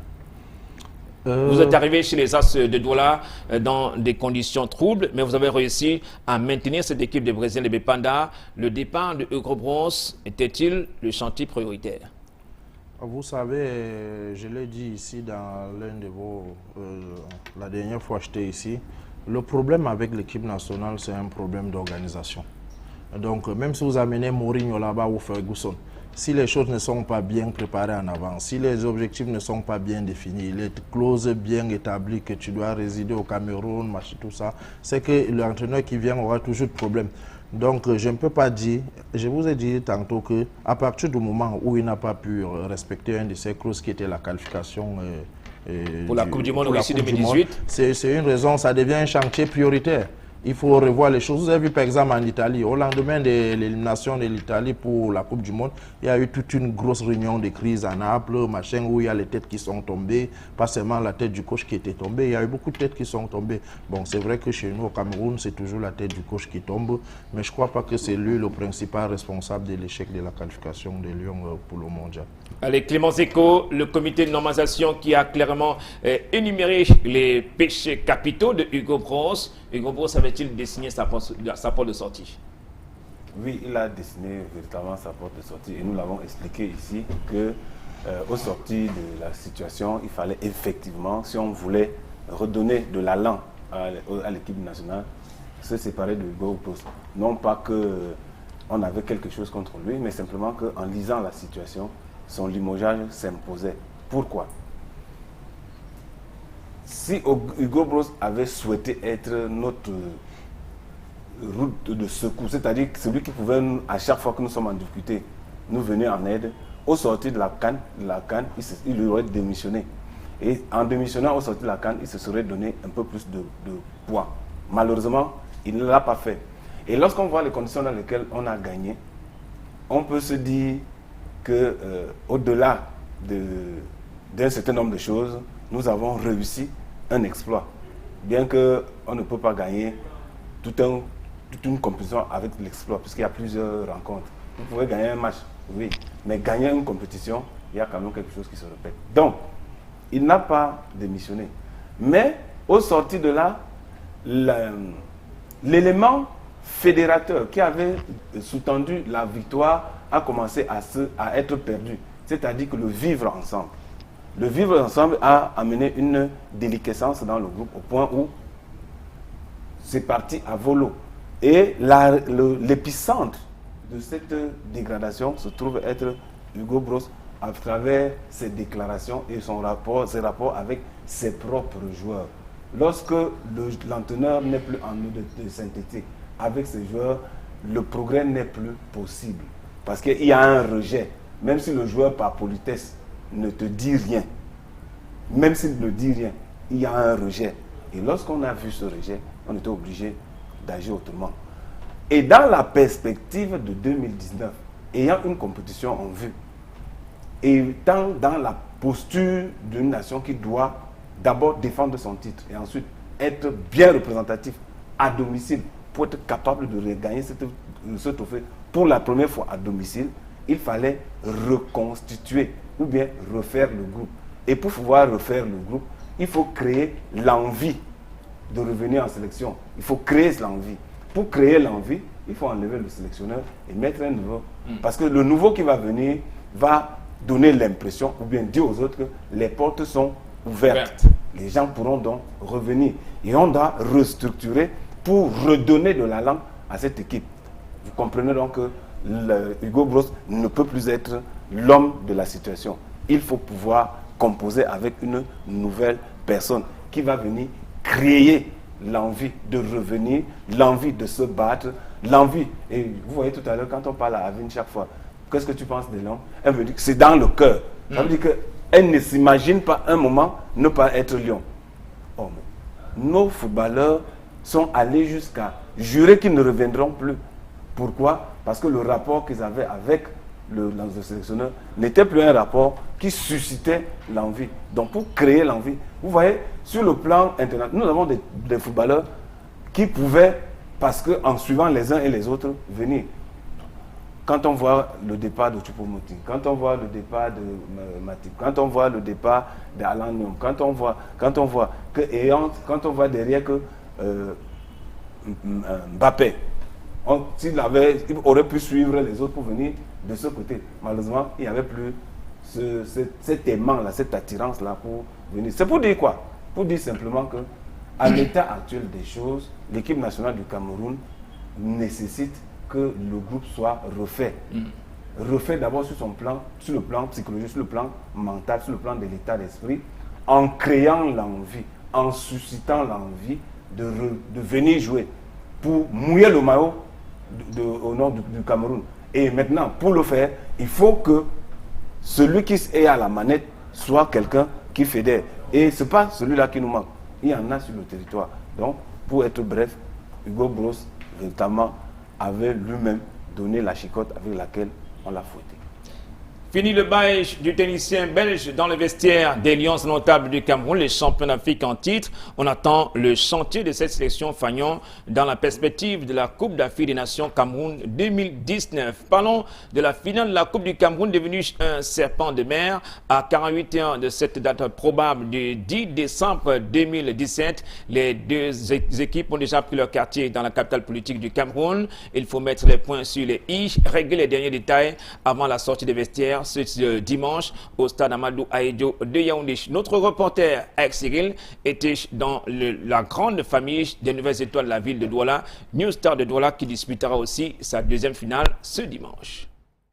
Vous êtes arrivé chez les As de Douala dans des conditions troubles, mais vous avez réussi à maintenir cette équipe de Brésil de Bepanda. Le départ de Hugo Bros était-il le chantier prioritaire? Vous savez, je l'ai dit ici dans l'un de vos... la dernière fois que j'étais ici, le problème avec l'équipe nationale, c'est un problème d'organisation. Donc, même si vous amenez Mourinho là-bas ou Ferguson, si les choses ne sont pas bien préparées en avance, si les objectifs ne sont pas bien définis, les clauses bien établies que tu dois résider au Cameroun, tout ça, c'est que l'entraîneur qui vient aura toujours de problèmes. Donc, je ne peux pas dire, je vous ai dit tantôt qu'à partir du moment où il n'a pas pu respecter un de ces clauses qui était la qualification pour la Coupe du Monde Russie 2018, c'est une raison, ça devient un chantier prioritaire. il faut revoir les choses. Vous avez vu par exemple en Italie, au lendemain de l'élimination de l'Italie pour la Coupe du Monde, il y a eu toute une grosse réunion de crise à Naples, machin, où il y a les têtes qui sont tombées, pas seulement la tête du coach qui était tombée, il y a eu beaucoup de têtes qui sont tombées. Bon, c'est vrai que chez nous au Cameroun, c'est toujours la tête du coach qui tombe, mais je ne crois pas que c'est lui le principal responsable de l'échec de la qualification des Lions pour le mondial. Allez, Clément Zeko, le comité de normalisation qui a clairement énuméré les péchés capitaux de Hugo Broos. Hugo Broos avait-il dessiné sa porte de sortie? Oui, il a dessiné véritablement sa porte de sortie et nous l'avons expliqué ici que au sorti de la situation, il fallait effectivement, si on voulait redonner de l'allant à l'équipe nationale, se séparer de Hugo Broos. Non pas qu'on avait quelque chose contre lui, mais simplement qu'en lisant la situation, son limogeage s'imposait. Pourquoi? Si Hugo Broos avait souhaité être notre route de secours, c'est-à-dire celui qui pouvait, à chaque fois que nous sommes en difficulté, nous venir en aide, au sortir de la CAN, il aurait démissionné. Et en démissionnant au sortir de la CAN, il se serait donné un peu plus de poids. Malheureusement, il ne l'a pas fait. Et lorsqu'on voit les conditions dans lesquelles on a gagné, on peut se dire que au-delà d'un certain nombre de choses, nous avons réussi un exploit. Bien qu'on ne peut pas gagner toute une compétition avec l'exploit, puisqu'il y a plusieurs rencontres. Vous pouvez gagner un match, oui, mais gagner une compétition, il y a quand même quelque chose qui se répète. Donc, il n'a pas démissionné. Mais, au sorti de là, l'élément fédérateur qui avait sous-tendu la victoire a commencé à être perdu. C'est-à-dire que le vivre ensemble. Le vivre ensemble a amené une déliquescence dans le groupe au point où c'est parti à volo. Et l'épicentre de cette dégradation se trouve être Hugo Broos à travers ses déclarations et ses rapports avec ses propres joueurs. Lorsque l'entraîneur n'est plus en nous de synthétique avec ses joueurs, le progrès n'est plus possible. Parce qu'il y a un rejet. Même si le joueur par politesse ne te dit rien, même s'il ne dit rien, il y a un rejet. Et lorsqu'on a vu ce rejet, on était obligé d'agir autrement. Et dans la perspective de 2019, ayant une compétition en vue, et étant dans la posture d'une nation qui doit d'abord défendre son titre et ensuite être bien représentatif à domicile pour être capable de regagner ce trophée pour la première fois à domicile, il fallait reconstituer ou bien refaire le groupe. Et pour pouvoir refaire le groupe, il faut créer l'envie de revenir en sélection. Il faut créer l'envie. Pour créer l'envie, il faut enlever le sélectionneur et mettre un nouveau. Parce que le nouveau qui va venir va donner l'impression, ou bien dire aux autres que les portes sont ouvertes. Les gens pourront donc revenir. Et on doit restructurer pour redonner de l'allant à cette équipe. Vous comprenez donc que Hugo Broos ne peut plus être l'homme de la situation. Il faut pouvoir composer avec une nouvelle personne qui va venir créer l'envie de revenir, l'envie de se battre, l'envie. Et vous voyez tout à l'heure, quand on parle à Avine chaque fois, qu'est-ce que tu penses de Lion? Elle me dit que c'est dans le cœur. Ça veut dire qu'elle ne s'imagine pas un moment ne pas être Lion. Oh, nos footballeurs sont allés jusqu'à jurer qu'ils ne reviendront plus. Pourquoi? Parce que le rapport qu'ils avaient avec le sélectionneur n'était plus un rapport qui suscitait l'envie. Donc pour créer l'envie, vous voyez, sur le plan international, nous avons des footballeurs qui pouvaient, parce qu'en suivant les uns et les autres, venir. Quand on voit le départ de Choupo-Moting, quand on voit le départ de Matip, quand on voit le départ d'Alan Nyom, quand on voit derrière que Mbappé, il aurait pu suivre les autres pour venir de ce côté. Malheureusement, il n'y avait plus cet aimant-là, cette attirance-là pour venir. C'est pour dire quoi? Pour dire simplement que, à l'état actuel des choses, l'équipe nationale du Cameroun nécessite que le groupe soit refait. Refait d'abord sur le plan psychologique, sur le plan mental, sur le plan de l'état d'esprit, en créant l'envie, en suscitant l'envie de venir jouer pour mouiller le maillot au nom du Cameroun. Et maintenant, pour le faire, il faut que celui qui est à la manette soit quelqu'un qui fédère. Et ce n'est pas celui-là qui nous manque. Il y en a sur le territoire. Donc, pour être bref, Hugo Bros, véritablement, avait lui-même donné la chicotte avec laquelle on l'a fouetté. Fini le bail du tennisien belge dans le vestiaire des Lions notables du Cameroun, les champions d'Afrique en titre. On attend le chantier de cette sélection Fagnon dans la perspective de la Coupe d'Afrique des Nations Cameroun 2019. Parlons de la finale de la Coupe du Cameroun devenue un serpent de mer. À 48 ans de cette date probable du 10 décembre 2017, les deux équipes ont déjà pris leur quartier dans la capitale politique du Cameroun. Il faut mettre les points sur les i, régler les derniers détails avant la sortie des vestiaires ce dimanche au stade Amadou Ahidjo de Yaoundé. Notre reporter Alex Cyril était dans la grande famille des nouvelles étoiles de la ville de Douala, New Star de Douala, qui disputera aussi sa deuxième finale ce dimanche.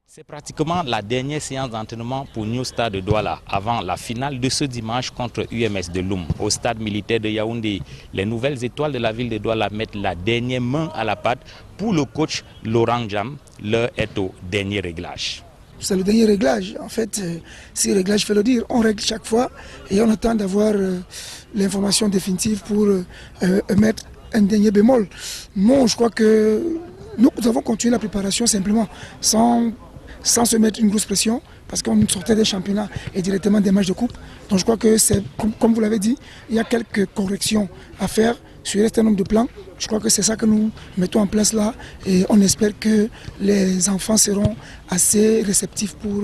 C'est pratiquement la dernière séance d'entraînement pour New Star de Douala avant la finale de ce dimanche contre UMS de Loum. Au stade militaire de Yaoundé, les nouvelles étoiles de la ville de Douala mettent la dernière main à la pâte. Pour le coach Laurent Jam, l'heure est au dernier réglage. C'est le dernier réglage. En fait, si le réglage fait le dire, on règle chaque fois et on attend d'avoir l'information définitive pour mettre un dernier bémol. Non, je crois que nous avons continué la préparation simplement, sans se mettre une grosse pression, parce qu'on sortait des championnats et directement des matchs de coupe. Donc je crois que c'est, comme vous l'avez dit, il y a quelques corrections à faire sur un certain nombre de plans. Je crois que c'est ça que nous mettons en place là et on espère que les enfants seront assez réceptifs pour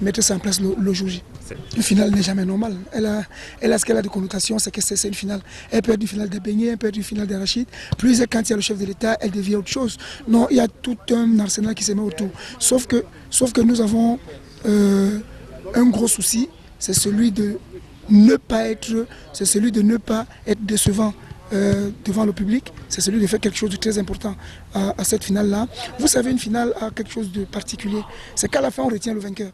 mettre ça en place le jour J. Une finale n'est jamais normale. Elle a ce qu'elle a de connotation, c'est que c'est une finale. Elle peut être une finale des beignets, elle peut être une finale des arachides. Plus quand il y a le chef de l'État, elle devient autre chose. Non, il y a tout un arsenal qui se met autour. Sauf que nous avons un gros souci, c'est celui de ne pas être décevant devant le public. C'est celui de faire quelque chose de très important à cette finale-là. Vous savez, une finale a quelque chose de particulier. C'est qu'à la fin, on retient le vainqueur.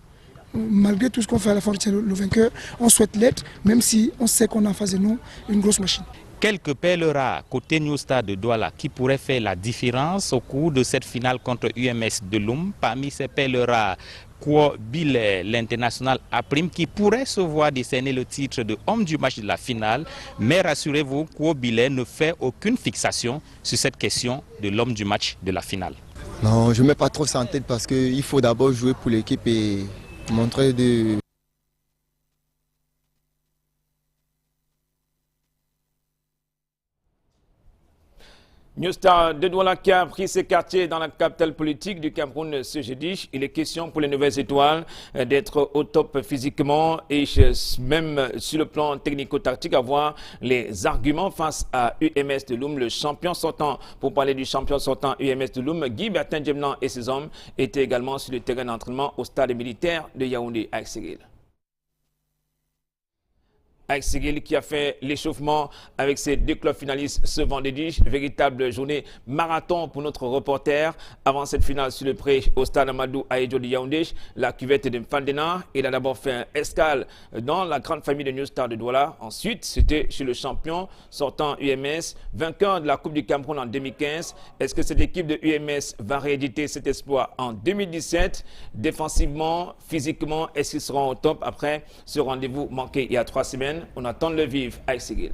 Malgré tout ce qu'on fait à la fin, on retient le vainqueur. On souhaite l'être, même si on sait qu'on a en face de nous une grosse machine. Quelques perles rares côté New Star de Douala qui pourraient faire la différence au cours de cette finale contre UMS de Loum. Parmi ces perles rares, Kwo Billet, l'international A-Prime, qui pourrait se voir décerner le titre de homme du match de la finale. Mais rassurez-vous, Kwo Billet ne fait aucune fixation sur cette question de l'homme du match de la finale. Non, je ne mets pas trop ça en tête parce qu'il faut d'abord jouer pour l'équipe et montrer de... New Star de Douala qui a pris ses quartiers dans la capitale politique du Cameroun ce jeudi. Il est question pour les nouvelles étoiles d'être au top physiquement et même sur le plan technico-tactique avoir les arguments face à UMS de Loum, le champion sortant. Pour parler du champion sortant UMS de Loum, Guy Bertin Djemnan et ses hommes étaient également sur le terrain d'entraînement au stade militaire de Yaoundé avec Cyril. Avec Cyril qui a fait l'échauffement avec ses deux clubs finalistes ce vendredi. Véritable journée marathon pour notre reporter. Avant cette finale sur le pré au stade Amadou Ahidjo de Yaoundé, la cuvette de Mfandena. Il a d'abord fait un escale dans la grande famille de New Star de Douala. Ensuite, c'était chez le champion sortant UMS, vainqueur de la Coupe du Cameroun en 2015. Est-ce que cette équipe de UMS va rééditer cet exploit en 2017? Défensivement, physiquement, est-ce qu'ils seront au top après ce rendez-vous manqué il y a 3 semaines? On attend de le vivre avec Cyril.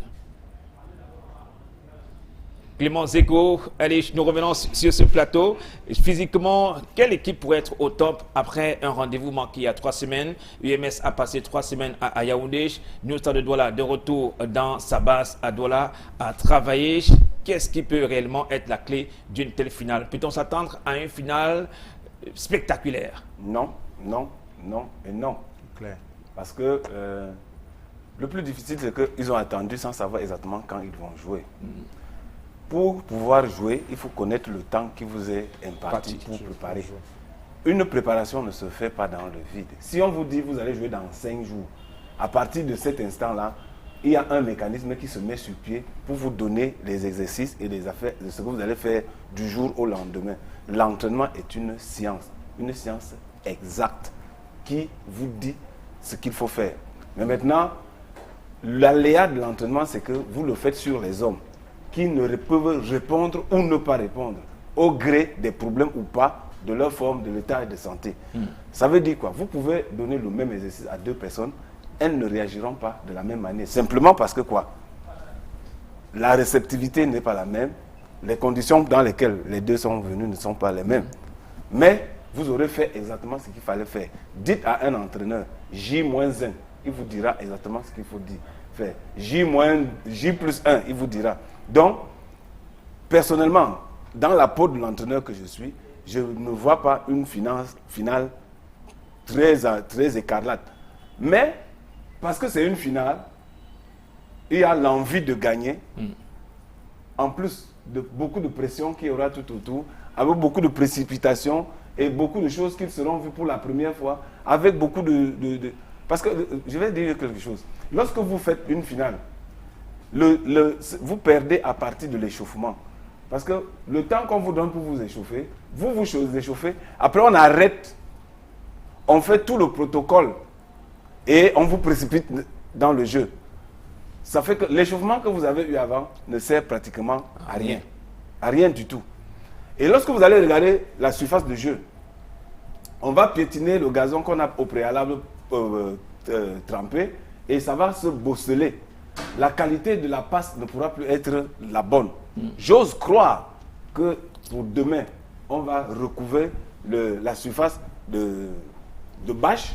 Clément Zeko, allez, nous revenons sur ce plateau. Physiquement, quelle équipe pourrait être au top après un rendez-vous manqué il y a 3 semaines? UMS a passé 3 semaines à Yaoundé. New Star de Douala de retour dans sa base à Douala à travailler. Qu'est-ce qui peut réellement être la clé d'une telle finale? Peut-on s'attendre à une finale spectaculaire? Non, non, non et non. Claire. Parce que le plus difficile, c'est qu'ils ont attendu sans savoir exactement quand ils vont jouer. Pour pouvoir jouer, il faut connaître le temps qui vous est imparti pour préparer. Une préparation ne se fait pas dans le vide. Si on vous dit vous allez jouer dans 5 jours, à partir de cet instant-là, il y a un mécanisme qui se met sur pied pour vous donner les exercices et les affaires de ce que vous allez faire du jour au lendemain. L'entraînement est une science exacte qui vous dit ce qu'il faut faire. Mais maintenant, l'aléa de l'entraînement, c'est que vous le faites sur les hommes qui ne peuvent répondre ou ne pas répondre au gré des problèmes ou pas de leur forme, de l'état de santé. Ça veut dire quoi? Vous pouvez donner le même exercice à 2 personnes, elles ne réagiront pas de la même manière. Simplement parce que quoi? La réceptivité n'est pas la même, les conditions dans lesquelles les deux sont venus ne sont pas les mêmes. Mais vous aurez fait exactement ce qu'il fallait faire. Dites à un entraîneur J-1, il vous dira exactement ce qu'il faut dire. Faire J+1, il vous dira. Donc, personnellement, dans la peau de l'entraîneur que je suis, je ne vois pas une finale très écarlate. Mais, parce que c'est une finale, il y a l'envie de gagner. En plus de beaucoup de pression qu'il y aura tout autour, avec beaucoup de précipitations et beaucoup de choses qui seront vues pour la première fois, avec beaucoup Parce que, je vais dire quelque chose. Lorsque vous faites une finale, vous perdez à partir de l'échauffement. Parce que le temps qu'on vous donne pour vous échauffer, vous échauffez, après on arrête, on fait tout le protocole et on vous précipite dans le jeu. Ça fait que l'échauffement que vous avez eu avant ne sert pratiquement à rien. À rien du tout. Et lorsque vous allez regarder la surface de jeu, on va piétiner le gazon qu'on a au préalable trempé et ça va se bosseler. La qualité de la passe ne pourra plus être la bonne. J'ose croire que pour demain, on va recouvrir la surface de bâche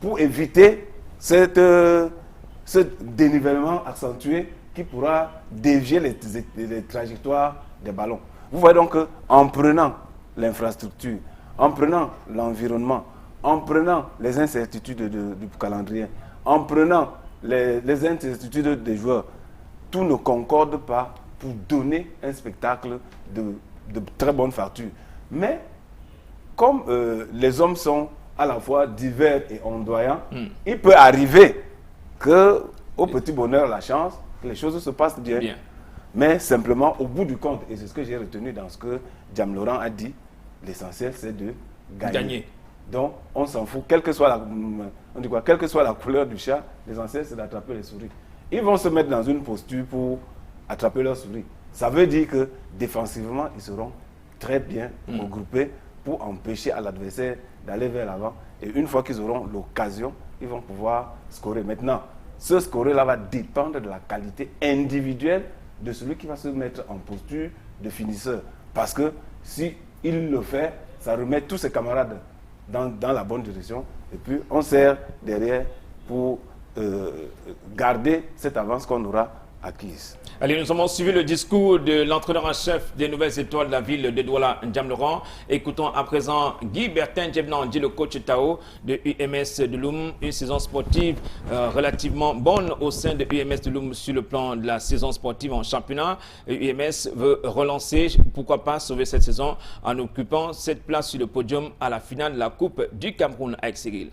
pour éviter ce dénivellement accentué qui pourra dévier les trajectoires des ballons. Vous voyez donc qu'en prenant l'infrastructure, en prenant l'environnement, en prenant les incertitudes du calendrier, en prenant les incertitudes des joueurs, tout ne concorde pas pour donner un spectacle de très bonne facture. Mais comme les hommes sont à la fois divers et ondoyants, il peut arriver que, au petit bonheur, la chance, que les choses se passent bien. Mais simplement, au bout du compte, et c'est ce que j'ai retenu dans ce que Diam Laurent a dit, l'essentiel c'est de gagner. Donc, on s'en fout, quelle que soit la couleur du chat, l'essentiel c'est d'attraper les souris. Ils vont se mettre dans une posture pour attraper leurs souris. Ça veut dire que défensivement, ils seront très bien regroupés pour empêcher à l'adversaire d'aller vers l'avant. Et une fois qu'ils auront l'occasion, ils vont pouvoir scorer. Maintenant, ce scorer-là va dépendre de la qualité individuelle de celui qui va se mettre en posture de finisseur. Parce que si il le fait, ça remet tous ses camarades dans la bonne direction. Et puis, on sert derrière pour garder cette avance qu'on aura acquise. Allez, nous avons suivi le discours de l'entraîneur en chef des Nouvelles Étoiles de la ville de Douala, Diam Laurent. Écoutons à présent Guy Bertin Djebnan, dit le coach Tao de UMS de Loum. Une saison sportive relativement bonne au sein de UMS de Loum sur le plan de la saison sportive en championnat. UMS veut relancer, pourquoi pas sauver cette saison en occupant cette place sur le podium à la finale de la Coupe du Cameroun avec Cyril.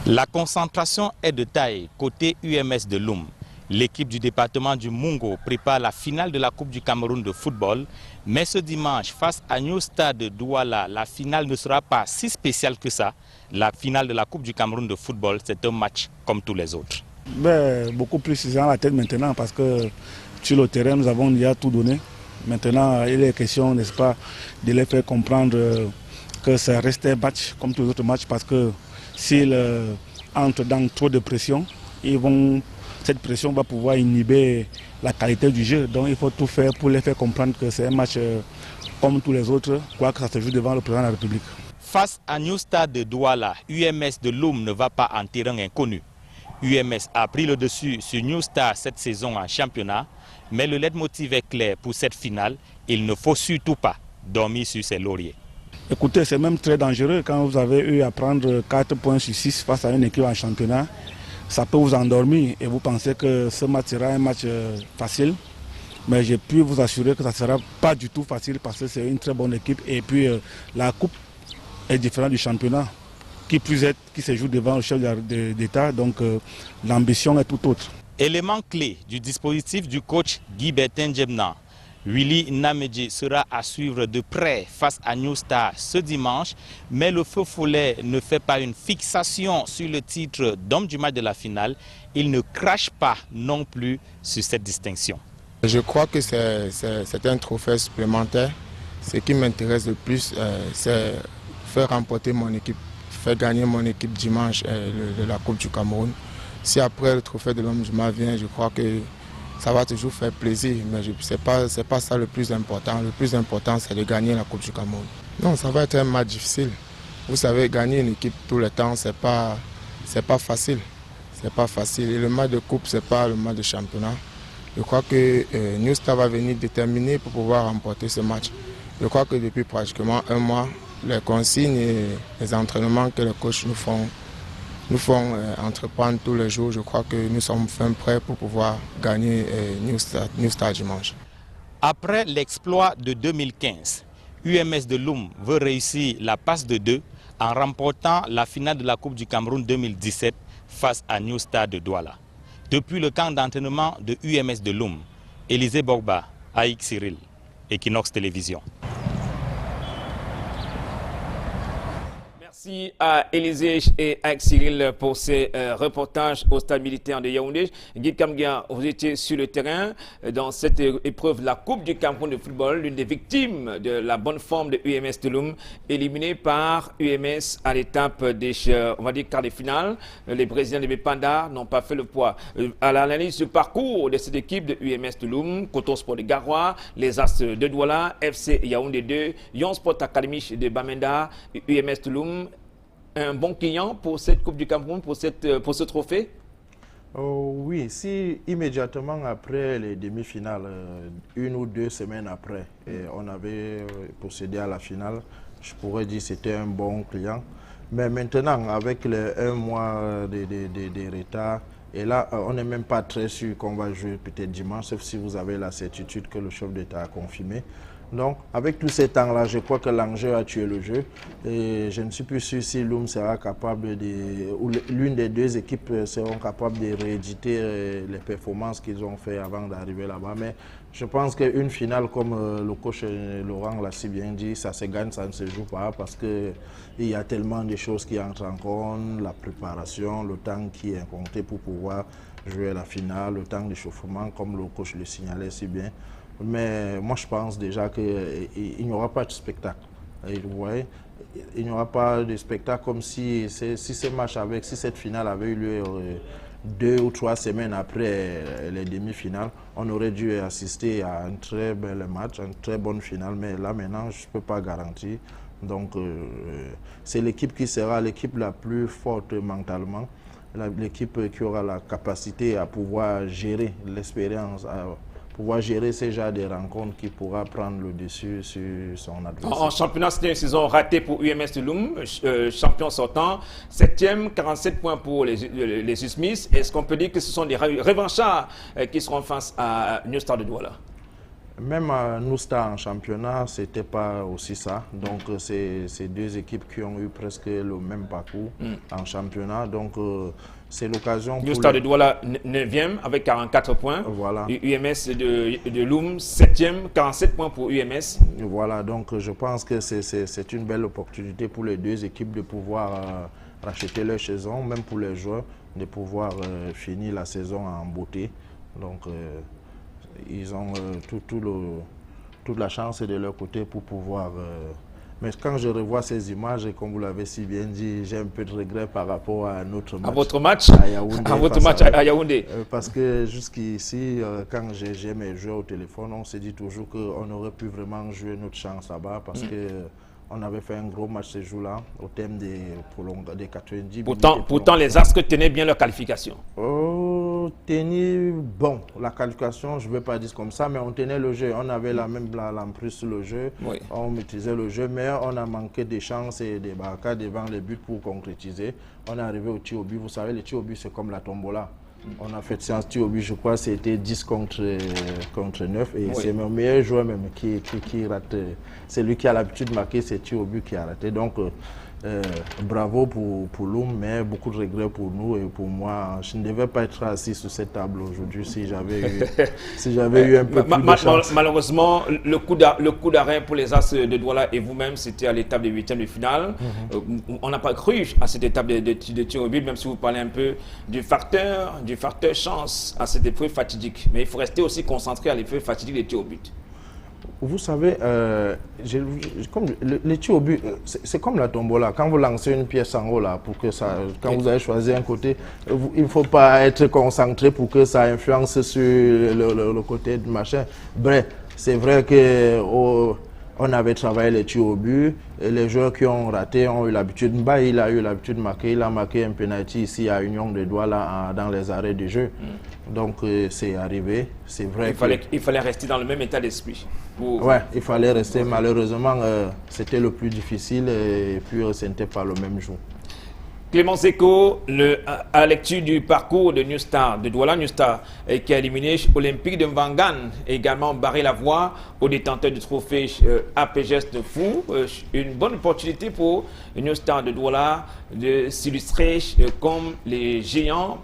La concentration est de taille côté UMS de Loum. L'équipe du département du Mungo prépare la finale de la Coupe du Cameroun de football. Mais ce dimanche, face à New Stade de Douala, la finale ne sera pas si spéciale que ça. La finale de la Coupe du Cameroun de football, c'est un match comme tous les autres. Beaucoup plus dans la tête maintenant parce que sur le terrain, nous avons déjà tout donné. Maintenant, il est question, n'est-ce pas, de les faire comprendre que ça reste un match comme tous les autres matchs parce que s'ils entrent dans trop de pression, cette pression va pouvoir inhiber la qualité du jeu. Donc il faut tout faire pour les faire comprendre que c'est un match comme tous les autres, quoique ça se joue devant le président de la République. Face à New Stade de Douala, UMS de Loum ne va pas en terrain inconnu. UMS a pris le dessus sur New Stade cette saison en championnat, mais le leitmotiv est clair pour cette finale, il ne faut surtout pas dormir sur ses lauriers. Écoutez, c'est même très dangereux quand vous avez eu à prendre 4 points sur 6 face à une équipe en championnat. Ça peut vous endormir et vous pensez que ce match sera un match facile. Mais j'ai pu vous assurer que ça ne sera pas du tout facile parce que c'est une très bonne équipe. Et puis la coupe est différente du championnat, qui se joue devant le chef d'État. Donc l'ambition est tout autre. Élément clé du dispositif du coach Guy Bertin Djebnan. Willy Namedji sera à suivre de près face à New Star ce dimanche, mais le feu follet ne fait pas une fixation sur le titre d'homme du match de la finale. Il ne crache pas non plus sur cette distinction. Je crois que c'est un trophée supplémentaire. Ce qui m'intéresse le plus, c'est faire remporter mon équipe, faire gagner mon équipe dimanche de la Coupe du Cameroun. Si après le trophée de l'homme du match vient, je crois que ça va toujours faire plaisir. Mais ce n'est pas ça le plus important. Le plus important, c'est de gagner la Coupe du Cameroun. Non, ça va être un match difficile. Vous savez, gagner une équipe tout le temps, c'est pas facile. C'est pas facile. Et le match de coupe, c'est pas le match de championnat. Je crois que New Star va venir déterminer pour pouvoir remporter ce match. Je crois que depuis pratiquement un mois, les consignes et les entraînements que les coachs nous font entreprendre tous les jours, je crois que nous sommes fin prêts pour pouvoir gagner New Star dimanche. Après l'exploit de 2015, UMS de Loum veut réussir la passe de 2 en remportant la finale de la Coupe du Cameroun 2017 face à New Star de Douala. Depuis le camp d'entraînement de UMS de Loum, Élisée Bogba, Aïk Cyril, Equinox Télévision. Merci à Élisée et à Cyril pour ces reportages au stade militaire de Yaoundé. Guy Kamgia, vous étiez sur le terrain dans cette épreuve de la Coupe du Cameroun de football, l'une des victimes de la bonne forme de UMS de Loum, éliminée par UMS à l'étape des, on va dire, quarts de finale. Les Brésiliens de Bépanda n'ont pas fait le poids. À l'analyse du parcours de cette équipe de UMS de Loum, Coton Sport de Garoua, les As de Douala, FC Yaoundé 2, Yon Sport Academy de Bamenda, UMS de Loum, un bon client pour cette Coupe du Cameroun, pour ce trophée? Oui, si immédiatement après les demi-finales, 1 ou 2 semaines après, on avait procédé à la finale, je pourrais dire que c'était un bon client. Mais maintenant, avec les 1 mois de retard, et là, on n'est même pas très sûr qu'on va jouer peut-être dimanche, sauf si vous avez la certitude que le chef d'État a confirmé. Donc, avec tous ces temps-là, je crois que l'enjeu a tué le jeu. Et je ne suis plus sûr si Loum sera capable ou l'une des 2 équipes seront capables de rééditer les performances qu'ils ont fait avant d'arriver là-bas. Mais je pense qu'une finale, comme le coach Laurent l'a si bien dit, ça se gagne, ça ne se joue pas parce qu'il y a tellement de choses qui entrent en compte, la préparation, le temps qui est compté pour pouvoir jouer la finale, le temps d'échauffement, comme le coach le signalait si bien. Mais moi, je pense déjà qu'il n'y aura pas de spectacle. Vous voyez, il n'y aura pas de spectacle comme si cette finale avait eu lieu 2 ou 3 semaines après les demi-finales. On aurait dû assister à un très bel match, une très bonne finale. Mais là, maintenant, je ne peux pas garantir. Donc, c'est l'équipe qui sera l'équipe la plus forte mentalement. L'équipe qui aura la capacité à pouvoir gérer l'expérience, pouvoir gérer ces genres de rencontres qui pourra prendre le dessus sur son adversaire. En championnat, c'était une saison ratée pour UMS de Loum, champion sortant, 7e, 47 points pour les Smiths. Est-ce qu'on peut dire que ce sont des revanchards qui seront face à New Star de Douala? Même à New Star en championnat, ce n'était pas aussi ça. Donc, c'est 2 équipes qui ont eu presque le même parcours en championnat. Donc, c'est l'occasion pour... New Star de Douala, 9e avec 44 points. Voilà. UMS de Loum, 7e, 47 points pour UMS. Voilà, donc je pense que c'est une belle opportunité pour les 2 équipes de pouvoir racheter leur saison, même pour les joueurs, de pouvoir finir la saison en beauté. Donc, ils ont toute la chance de leur côté pour pouvoir... Mais quand je revois ces images, et comme vous l'avez si bien dit, j'ai un peu de regret par rapport à notre match. À votre match à Yaoundé. Parce que jusqu'ici, quand j'ai mes joueurs au téléphone, on se dit toujours qu'on aurait pu vraiment jouer notre chance là-bas parce que on avait fait un gros match ce jour-là au thème des 90 minutes. Pourtant, les Astres tenaient bien leur qualification. Tenir, bon, la qualification, je ne vais pas dire comme ça, mais on tenait le jeu. On avait la même l'emprise sur le jeu. Oui. On maîtrisait le jeu, mais on a manqué de chance et de barricades devant les buts pour concrétiser. On est arrivé au tir au but. Vous savez, le tir au but, c'est comme la tombola. On a fait séance tir au but, je crois, c'était 10 contre 9. Et c'est mon meilleur joueur même qui rate. C'est lui qui a l'habitude de marquer ses tirs au but qui a raté. Donc, bravo pour Loum, mais beaucoup de regrets pour nous et pour moi. Je ne devais pas être assis sur cette table aujourd'hui si j'avais eu un peu plus de chance. Malheureusement, le coup d'arrêt pour les As de Douala et vous-même, c'était à l'étape des 8e de finale. On n'a pas cru à cette étape de tir au but, même si vous parlez un peu du facteur chance à cette épreuve fatidique. Mais il faut rester aussi concentré à l'épreuve fatidique des tirs au but. Vous savez, les tirs au but, c'est comme la tombola. Quand vous lancez une pièce en haut, là, pour que ça, quand vous avez choisi un côté, il ne faut pas être concentré pour que ça influence sur le côté du machin. Bref, c'est vrai que on avait travaillé les tirs au but. Et les joueurs qui ont raté ont eu l'habitude. Mba, il a eu l'habitude de marquer. Il a marqué un penalty ici à Union de Douala dans les arrêts du jeu. Donc c'est arrivé. C'est vrai il fallait rester dans le même état d'esprit. Ouais, il fallait rester. Malheureusement, c'était le plus difficile et puis ce n'était pas le même jour. Clément Zeko, à la lecture du parcours de New Star, de Douala New Star, qui a éliminé Olympique de Mvangan, et également barré la voie au détenteur du trophée APGS de Fou. Une bonne opportunité pour New Star de Douala de s'illustrer comme les géants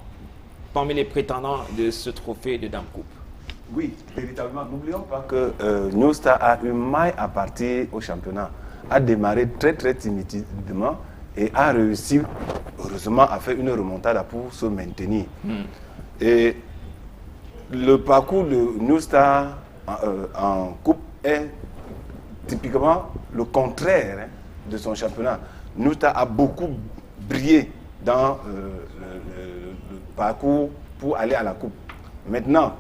parmi les prétendants de ce trophée de Dame Coupe. Oui, véritablement. N'oublions pas que New Star a eu maille à partir au championnat, a démarré très timidement et a réussi, heureusement, à faire une remontada pour se maintenir. Et le parcours de New Star en Coupe est typiquement le contraire de son championnat. New Star a beaucoup brillé dans le parcours pour aller à la Coupe. Maintenant,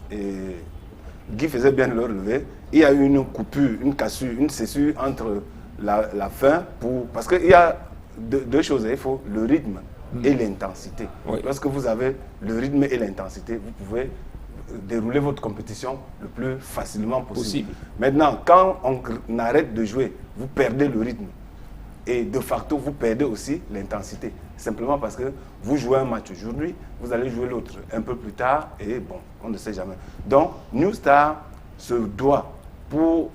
Guy faisait bien le relever, il y a eu une coupure, une cassure, une césure entre la fin, parce qu'il y a deux choses, il faut le rythme et l'intensité. Oui. Lorsque vous avez le rythme et l'intensité, vous pouvez dérouler votre compétition le plus facilement possible. Maintenant, quand on arrête de jouer, vous perdez le rythme et de facto, vous perdez aussi l'intensité. Simplement parce que vous jouez un match aujourd'hui, vous allez jouer l'autre un peu plus tard et bon, on ne sait jamais. Donc, New Star se doit, pour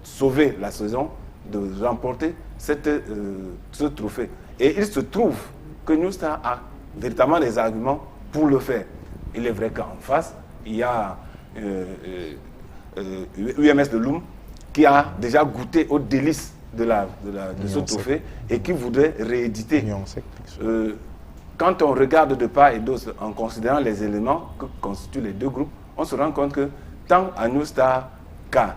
sauver la saison, de remporter ce trophée. Et il se trouve que New Star a véritablement des arguments pour le faire. Il est vrai qu'en face, il y a UMS de Loum qui a déjà goûté aux délices de ce trophée et qui voudrait rééditer. Quand on regarde de part et d'autre, en considérant les éléments que constituent les deux groupes, on se rend compte que tant à New Star qu'à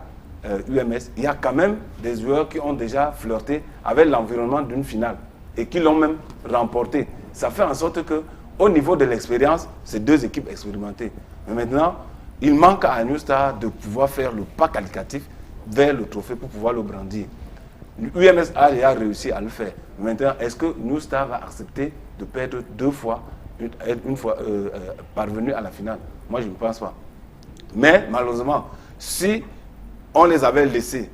UMS, il y a quand même des joueurs qui ont déjà flirté avec l'environnement d'une finale et qui l'ont même remporté. Ça fait en sorte que, au niveau de l'expérience, c'est deux équipes expérimentées. Mais maintenant, il manque à New Star de pouvoir faire le pas qualitatif vers le trophée pour pouvoir le brandir. UMS a déjà réussi à le faire. Maintenant, est-ce que New Star va accepter de perdre deux fois, une fois parvenu à la finale? Moi, je ne pense pas. Mais malheureusement, si on les avait laissés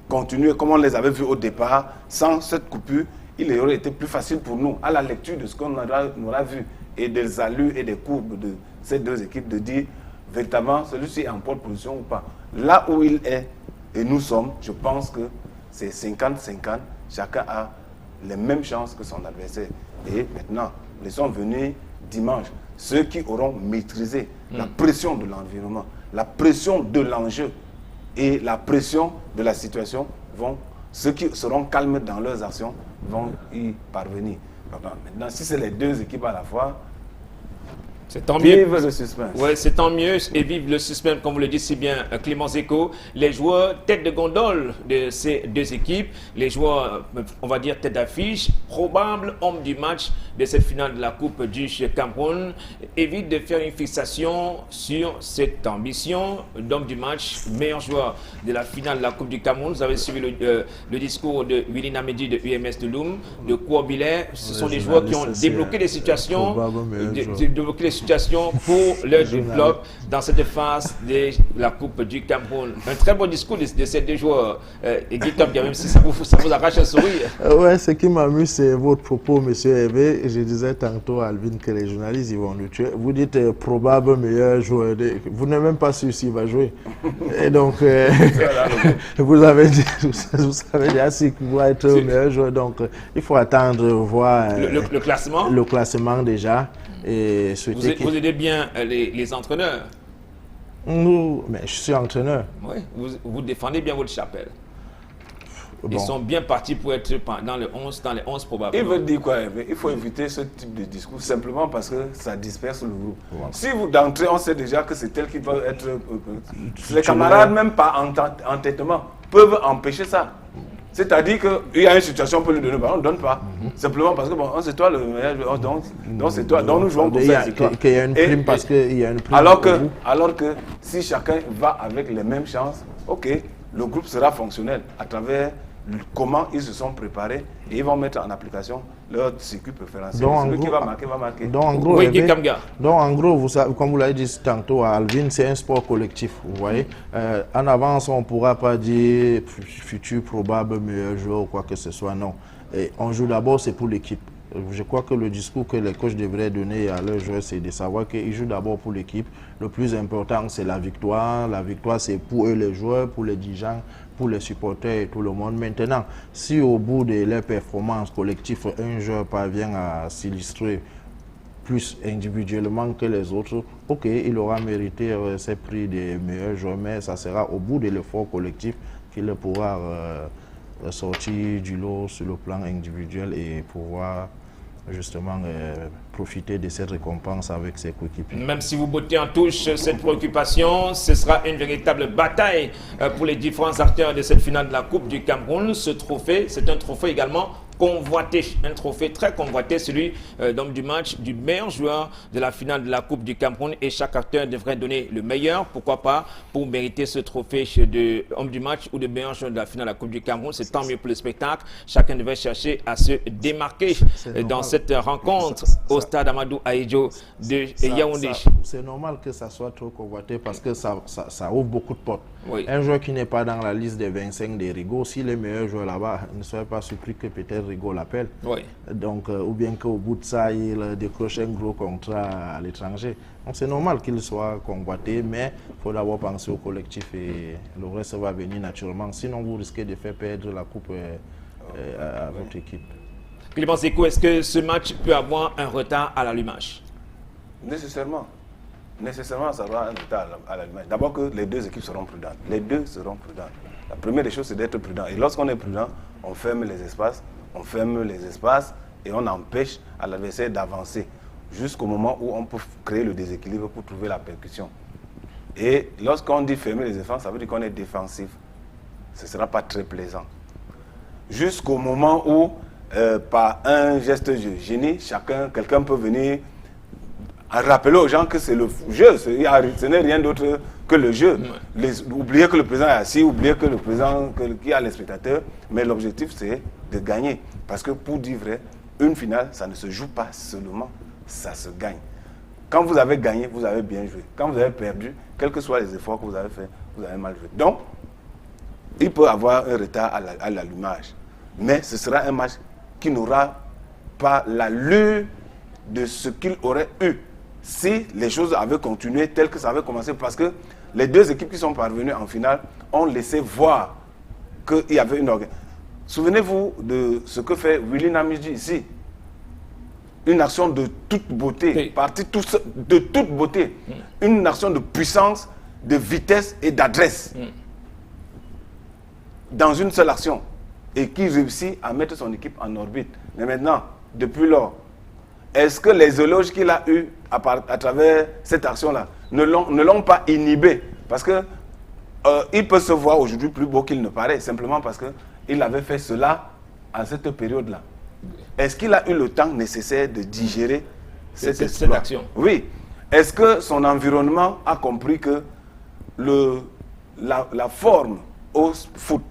continuer comme on les avait vus au départ, sans cette coupure, il aurait été plus facile pour nous, à la lecture de ce qu'on aura vu et des allures et des courbes de ces deux équipes, de dire véritablement celui-ci est en pole position ou pas. Là où il est et nous sommes, je pense que c'est 50-50, chacun a les mêmes chances que son adversaire. Et maintenant, laissons venir dimanche ceux qui auront maîtrisé la pression de l'environnement, la pression de l'enjeu et la pression de la situation, ceux qui seront calmes dans leurs actions vont y parvenir. Maintenant, si c'est les deux équipes à la fois, c'est tant mieux. Vive le suspense. Ouais, c'est tant mieux et vive le suspense, comme vous le dites si bien, Clément Zeko. Les joueurs tête de gondole de ces deux équipes, les joueurs, on va dire tête d'affiche, probable homme du match de cette finale de la Coupe du Cameroun, évite de faire une fixation sur cette ambition d'homme du match, meilleur joueur de la finale de la Coupe du Cameroun. Vous avez suivi le discours de Willy Namedi de UMS de Loum, de Kouabilé. Ce sont des joueurs qui ont débloqué des situations, pour leur club dans cette phase de la Coupe du Cameroun. Un très bon discours de ces deux joueurs. Et Guy Top, même si ça vous arrache un sourire. Ouais, ce qui m'amuse, c'est votre propos, monsieur Hervé. Je disais tantôt à Alvin que les journalistes, ils vont le tuer. Vous dites probable meilleur joueur. Vous n'êtes même pas sûr s'il va jouer. Et donc, vous avez dit, vous savez déjà s'il va être le meilleur joueur. Donc, il faut attendre voir le classement. Le classement déjà. Et vous aidez bien les entraîneurs. Mais je suis entraîneur. Oui, vous défendez bien votre chapelle. Ils sont bien partis pour être dans les 11 probablement. Il veut dire quoi? Il faut éviter ce type de discours simplement parce que ça disperse le groupe. Voilà. Si vous d'entrée, on sait déjà que c'est tel qui va être... les camarades, même par entêtement, peuvent empêcher ça. C'est-à-dire qu'il y a une situation, on peut lui donner, on ne donne pas. Simplement parce que bon, c'est toi le meilleur, donc c'est toi, donc nous jouons pour ça. Qu'il y a une prime parce qu'il y a une prime. Alors que si chacun va avec les mêmes chances, ok, le groupe sera fonctionnel à travers comment ils se sont préparés et ils vont mettre en application leur circuit préférentiel. Celui qui va marquer, va marquer. Donc en gros, vous savez, comme vous l'avez dit tantôt à Alvin, c'est un sport collectif, vous voyez. En avance, on ne pourra pas dire futur probable meilleur joueur ou quoi que ce soit, non. Et on joue d'abord, c'est pour l'équipe. Je crois que le discours que les coachs devraient donner à leurs joueurs, c'est de savoir qu'ils jouent d'abord pour l'équipe. Le plus important, c'est la victoire. La victoire, c'est pour eux les joueurs, pour les dirigeants, pour les supporters et tout le monde. Maintenant, si au bout de leur performance collective, un joueur parvient à s'illustrer plus individuellement que les autres, ok, il aura mérité ses prix des meilleurs joueurs, mais ça sera au bout de l'effort collectif qu'il pourra sortir du lot sur le plan individuel et pouvoir justement profiter de cette récompense avec ses coéquipiers. Même si vous bottez en touche cette préoccupation, ce sera une véritable bataille pour les différents acteurs de cette finale de la Coupe du Cameroun. Ce trophée, c'est un trophée également convoité, un trophée très convoité, celui d'homme du match, du meilleur joueur de la finale de la Coupe du Cameroun, et chaque acteur devrait donner le meilleur, pourquoi pas, pour mériter ce trophée de homme du match ou de meilleur joueur de la finale de la Coupe du Cameroun. C'est tant mieux pour le spectacle. Chacun devait chercher à se démarquer dans cette rencontre au stade Amadou Ahidjo de Yaoundé. C'est normal que ça soit trop convoité parce que ça ouvre beaucoup de portes. Oui. Un joueur qui n'est pas dans la liste des 25 des Rigaud, s'il est meilleur joueur là-bas, ne soyez pas surpris que peut-être Rigaud l'appelle. Oui. Donc, ou bien qu'au bout de ça, il décroche un gros contrat à l'étranger. Donc c'est normal qu'il soit convoité, mais il faut d'abord penser au collectif et le reste va venir naturellement. Sinon, vous risquez de faire perdre la coupe à votre équipe. Clément Sékou, est-ce que ce match peut avoir un retard à l'allumage? Nécessairement. Nécessairement, ça aura un retard à l'allumage. D'abord que les deux équipes seront prudentes. Les deux seront prudentes. La première des choses, c'est d'être prudent. Et lorsqu'on est prudent, on ferme les espaces, et on empêche à l'adversaire d'avancer jusqu'au moment où on peut créer le déséquilibre pour trouver la percussion. Et lorsqu'on dit fermer les espaces, ça veut dire qu'on est défensif. Ce ne sera pas très plaisant. Jusqu'au moment où, par un geste de génie, quelqu'un peut venir rappeler aux gens que c'est le jeu, ce n'est rien d'autre que le jeu. Oubliez que le président est assis, oubliez que le président, qu'il y a les spectateurs, mais l'objectif c'est de gagner. Parce que pour dire vrai, une finale, ça ne se joue pas seulement, ça se gagne. Quand vous avez gagné, vous avez bien joué. Quand vous avez perdu, quels que soient les efforts que vous avez faits, vous avez mal joué. Donc, il peut y avoir un retard à l'allumage. Mais ce sera un match qui n'aura pas l'allure de ce qu'il aurait eu si les choses avaient continué telles que ça avait commencé, parce que les deux équipes qui sont parvenues en finale ont laissé voir qu'il y avait une organisation. Souvenez-vous de ce que fait Willy Namidji ici. Une action de toute beauté, partie de toute beauté. Une action de puissance, de vitesse et d'adresse. Dans une seule action. Et qui réussit à mettre son équipe en orbite. Mais maintenant, depuis lors, est-ce que les éloges qu'il a eus à travers cette action-là ne l'ont pas inhibé? Parce que il peut se voir aujourd'hui plus beau qu'il ne paraît, simplement parce qu'il avait fait cela à cette période-là. Est-ce qu'il a eu le temps nécessaire de digérer cette action? Oui. Est-ce que son environnement a compris que la forme au foot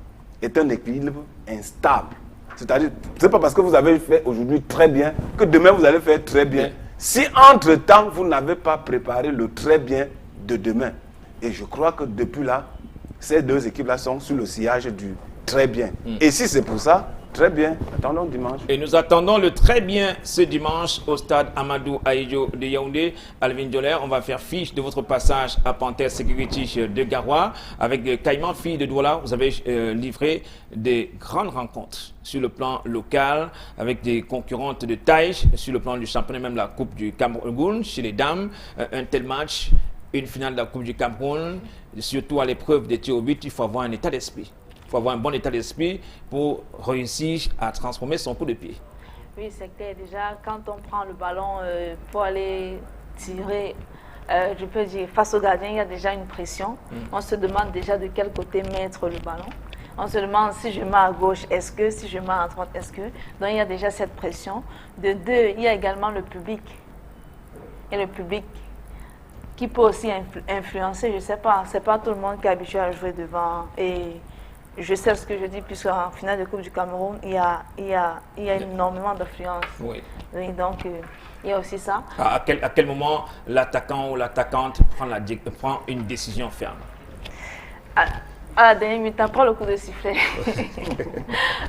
est un équilibre instable? C'est-à-dire, ce n'est pas parce que vous avez fait aujourd'hui très bien que demain vous allez faire très bien. Si entre-temps, vous n'avez pas préparé le très bien de demain. Et je crois que depuis là, ces deux équipes-là sont sous le sillage du très bien. Et si c'est pour ça, très bien, attendons dimanche. Et nous attendons le très bien ce dimanche au stade Amadou Ahidjo de Yaoundé. Alvin Doller, on va faire fiche de votre passage à Panthère Security de Garoua. Avec Caïman, fille de Douala, vous avez livré des grandes rencontres sur le plan local, avec des concurrentes de taille, sur le plan du championnat, même la Coupe du Cameroun, chez les dames. Un tel match, une finale de la Coupe du Cameroun, surtout à l'épreuve des tirs au but, il faut avoir un état d'esprit. faut avoir un bon état d'esprit pour réussir à transformer son coup de pied. Oui, c'est clair. Déjà, quand on prend le ballon pour aller tirer, je peux dire, face au gardien, il y a déjà une pression. On se demande déjà de quel côté mettre le ballon. On se demande si je mets à gauche, est-ce que, si je mets à droite, est-ce que. Donc, il y a déjà cette pression. De deux, il y a également le public. Et le public qui peut aussi influencer, je ne sais pas, c'est pas tout le monde qui est habitué à jouer devant. Et je sais ce que je dis, puisqu'en finale de Coupe du Cameroun, il y a énormément d'influence. Oui. Donc, il y a aussi ça. À quel moment l'attaquant ou l'attaquante prend une décision ferme? À la dernière minute, après le coup de sifflet,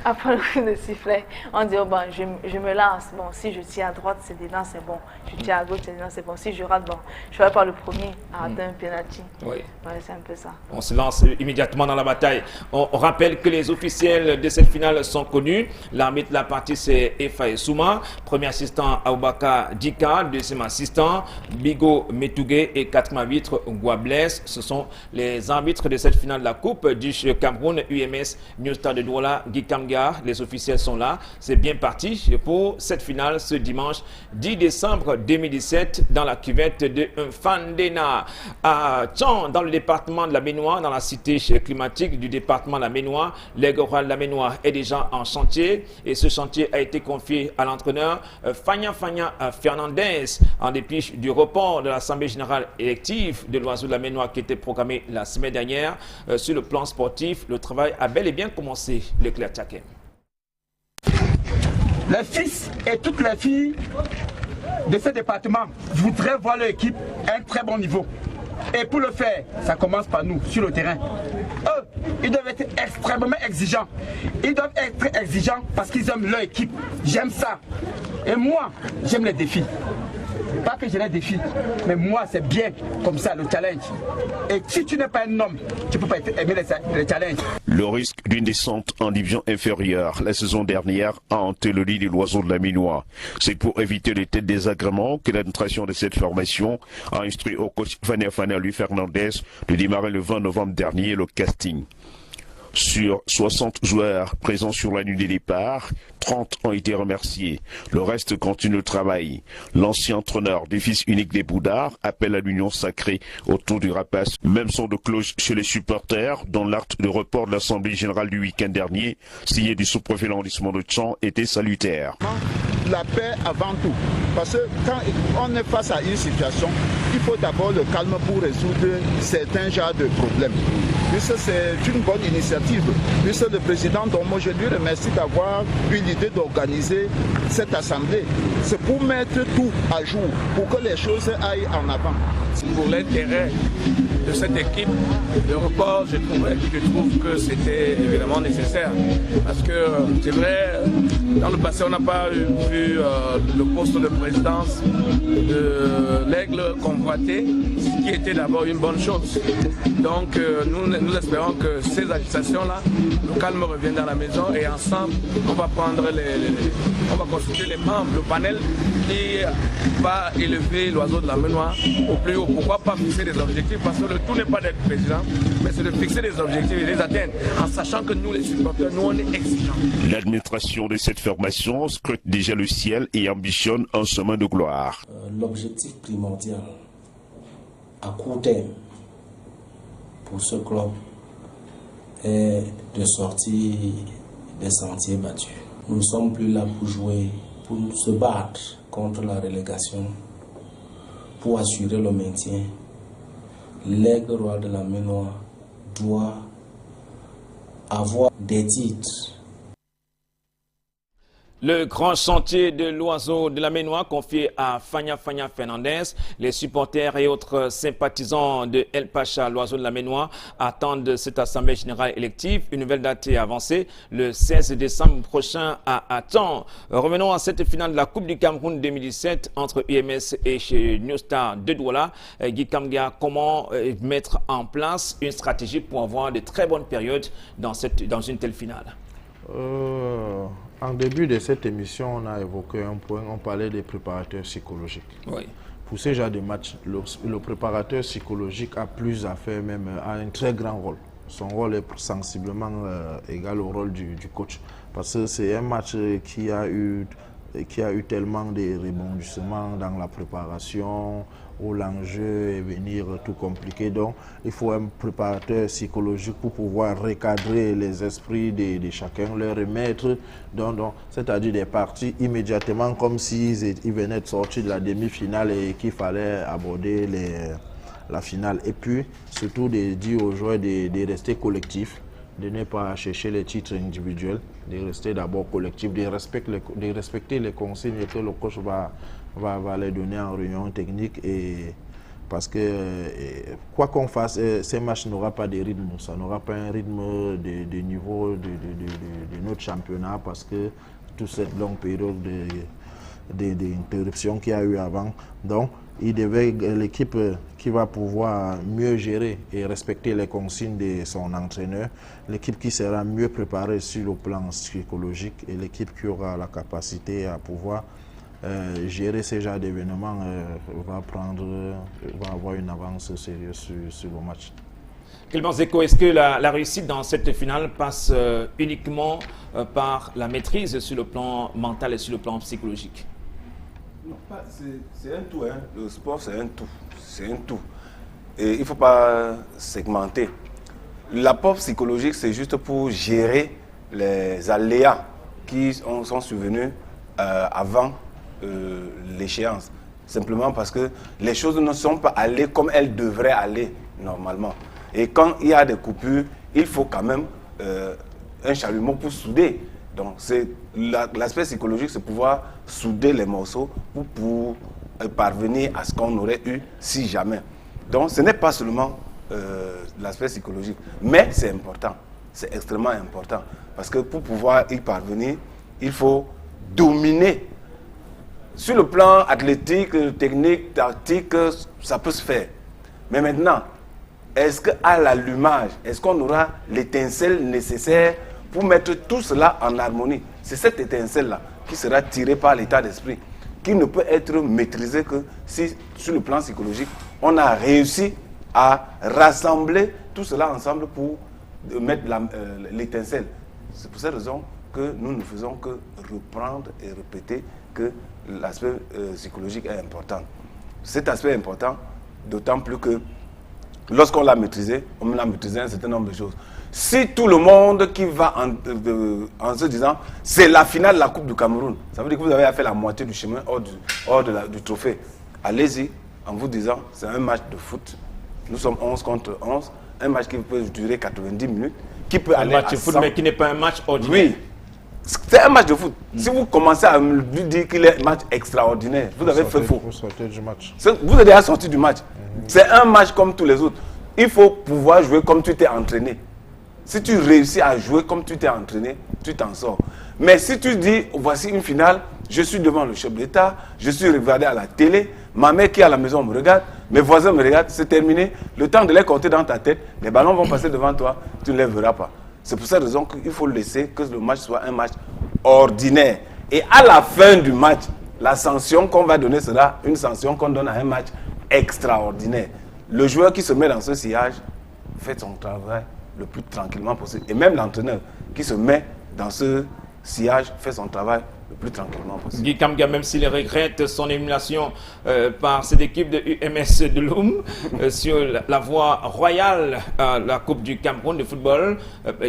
après le coup de sifflet, on dit, oh ben, je me lance. Bon, si je tire à droite, c'est dedans, c'est bon. Je tire à gauche, c'est dedans, c'est bon. Si je rate, bon, je ne vais pas le premier à rater un penalty. Oui. Ouais, c'est un peu ça. On se lance immédiatement dans la bataille. On rappelle que les officiels de cette finale sont connus. L'arbitre de la partie, c'est Efa Souma. Premier assistant, Aoubaka Dika. Deuxième assistant, Bigo Metougué. Et quatrième arbitre, Gouables. Ce sont les arbitres de cette finale de la Coupe du Cameroun, UMS, New Star de Douala, Guy Kamga. Les officiels sont là. C'est bien parti pour cette finale ce dimanche 10 décembre 2017 dans la cuvette de Fandena. À Tchan, dans le département de la Ménois, dans la cité climatique du département de la Ménois, l'Aigle Royal de la Ménois est déjà en chantier et ce chantier a été confié à l'entraîneur Fagna Fernandez en dépit du report de l'Assemblée générale élective de l'Oiseau de la Ménois qui était programmée la semaine dernière. Sur le plan sportif, le travail a bel et bien commencé. Leclerc Tchakem. Les fils et toutes les filles de ce département voudraient voir leur équipe à un très bon niveau. Et pour le faire, ça commence par nous, sur le terrain. Eux, ils doivent être extrêmement exigeants. Ils doivent être exigeants parce qu'ils aiment leur équipe. J'aime ça. Et moi, j'aime les défis. Pas que j'ai les défis, mais moi, c'est bien comme ça, le challenge. Et si tu n'es pas un homme, tu ne peux pas aimer les challenges. Le risque d'une descente en division inférieure la saison dernière a hanté le lit de l'Oiseau de la Ménois. C'est pour éviter les têtes désagréments que l'administration de cette formation a instruit au coach Fagna Louis Fernandez de démarrer le 20 novembre dernier le casting. Sur 60 joueurs présents sur la nuit des départs, 30 ont été remerciés. Le reste continue le travail. L'ancien entraîneur des fils uniques des Boudards appelle à l'union sacrée autour du rapace. Même son de cloche chez les supporters, dont l'acte de report de l'Assemblée générale du week-end dernier, signé du sous-préfet de l'arrondissement de Tchan, était salutaire. La paix avant tout. Parce que quand on est face à une situation, il faut d'abord le calme pour résoudre certains genres de problèmes. Puisque c'est une bonne initiative. Puisque le président, dont moi je lui remercie d'avoir eu l'idée d'organiser cette assemblée. C'est pour mettre tout à jour, pour que les choses aillent en avant. Pour l'intérêt de cette équipe, le report, je trouve que c'était évidemment nécessaire. Parce que c'est vrai, dans le passé, on n'a pas vu le poste de présidence de l'Aigle convoité, ce qui était d'abord une bonne chose. Donc nous espérons que ces agitations-là, le calme revienne dans la maison et ensemble, on va prendre on va consulter les membres, le panel qui va élever l'Oiseau de la Ménois au plus haut. Pourquoi pas fixer des objectifs? Parce que le tout n'est pas d'être président, mais c'est de fixer des objectifs et les atteindre, en sachant que nous, les supporters, nous, on est exigeants. L'administration de cette formation scrute déjà le ciel et ambitionne un chemin de gloire. L'objectif primordial à court terme pour ce club est de sortir des sentiers battus. Nous ne sommes plus là pour jouer, pour se battre contre la relégation, pour assurer le maintien. L'Aigle Royal de la Ménois doit avoir des titres. Le grand chantier de l'Oiseau de la Ménois confié à Fagna Fernandez. Les supporters et autres sympathisants de El Pacha, l'Oiseau de la Ménois, attendent cette assemblée générale élective. Une nouvelle date est avancée le 16 décembre prochain à Tchan. Revenons à cette finale de la Coupe du Cameroun 2017 entre UMS et chez New Star de Douala. Guy Kamga, comment mettre en place une stratégie pour avoir de très bonnes périodes dans une telle finale? En début de cette émission, on a évoqué un point, on parlait des préparateurs psychologiques. Oui. Pour ce genre de match, le préparateur psychologique a plus à faire, même a un très grand rôle. son rôle est sensiblement égal au rôle du coach. Parce que c'est un match qui a eu tellement de rebondissements dans la préparation, où l'enjeu est venir tout compliqué. Donc, il faut un préparateur psychologique pour pouvoir recadrer les esprits de chacun, leur remettre, c'est-à-dire des parties immédiatement comme s'ils venaient de sortir de la demi-finale et qu'il fallait aborder la finale. Et puis, surtout de dire aux joueurs de rester collectifs, de ne pas chercher les titres individuels, de rester d'abord collectif, de respecter les consignes que le coach va les donner en réunion technique. Et parce que quoi qu'on fasse, ces matchs n'aura pas de rythme, ça n'aura pas un rythme de niveau de notre championnat, parce que toute cette longue période d'interruption qu'il y a eu avant. Donc, l'équipe qui va pouvoir mieux gérer et respecter les consignes de son entraîneur, l'équipe qui sera mieux préparée sur le plan psychologique et l'équipe qui aura la capacité à pouvoir gérer ces genres d'événements va avoir une avance sérieuse sur le match. Clément Zeko, est-ce que la réussite dans cette finale passe uniquement par la maîtrise sur le plan mental et sur le plan psychologique? Non, c'est un tout, hein. Le sport c'est un tout, et il ne faut pas segmenter. L'apport psychologique c'est juste pour gérer les aléas qui sont survenus avant l'échéance, simplement parce que les choses ne sont pas allées comme elles devraient aller normalement, et quand il y a des coupures, il faut quand même un chalumeau pour souder. Donc l'aspect psychologique, c'est pouvoir souder les morceaux pour parvenir à ce qu'on aurait eu si jamais. Donc ce n'est pas seulement l'aspect psychologique, mais c'est important, c'est extrêmement important, parce que pour pouvoir y parvenir, il faut dominer. Sur le plan athlétique, technique, tactique, ça peut se faire. Mais maintenant, est-ce qu'à l'allumage, est-ce qu'on aura l'étincelle nécessaire pour mettre tout cela en harmonie? C'est cette étincelle-là qui sera tirée par l'état d'esprit, qui ne peut être maîtrisée que si, sur le plan psychologique, on a réussi à rassembler tout cela ensemble pour mettre l'étincelle. C'est pour cette raison que nous ne faisons que reprendre et répéter que l'aspect psychologique est important. Cet aspect est important, d'autant plus que lorsqu'on l'a maîtrisé, on a maîtrisé un certain nombre de choses. Si tout le monde qui va en se disant c'est la finale de la Coupe du Cameroun, ça veut dire que vous avez fait la moitié du chemin hors du trophée. Allez-y en vous disant c'est un match de foot. Nous sommes 11 contre 11, un match qui peut durer 90 minutes, qui peut aller à 100. Un match de foot, mais qui n'est pas un match ordinaire. Oui, c'est un match de foot. Si vous commencez à me dire qu'il est un match extraordinaire, vous avez fait faux. Vous sortez du match. Vous êtes déjà sorti du match. C'est un match comme tous les autres. Il faut pouvoir jouer comme tu t'es entraîné. Si tu réussis à jouer comme tu t'es entraîné, tu t'en sors. Mais si tu dis, voici une finale, je suis devant le chef d'État, je suis regardé à la télé, ma mère qui est à la maison me regarde, mes voisins me regardent, c'est terminé. Le temps de les compter dans ta tête, les ballons vont passer devant toi, tu ne les verras pas. C'est pour cette raison qu'il faut laisser que le match soit un match ordinaire. Et à la fin du match, la sanction qu'on va donner sera une sanction qu'on donne à un match extraordinaire. Le joueur qui se met dans ce sillage fait son travail le plus tranquillement possible. Et même l'entraîneur qui se met dans ce sillage fait son travail le plus tranquillement possible. Guy Kamga, même s'il regrette son élimination par cette équipe de UMS de Loum sur la voie royale à la Coupe du Cameroun de football,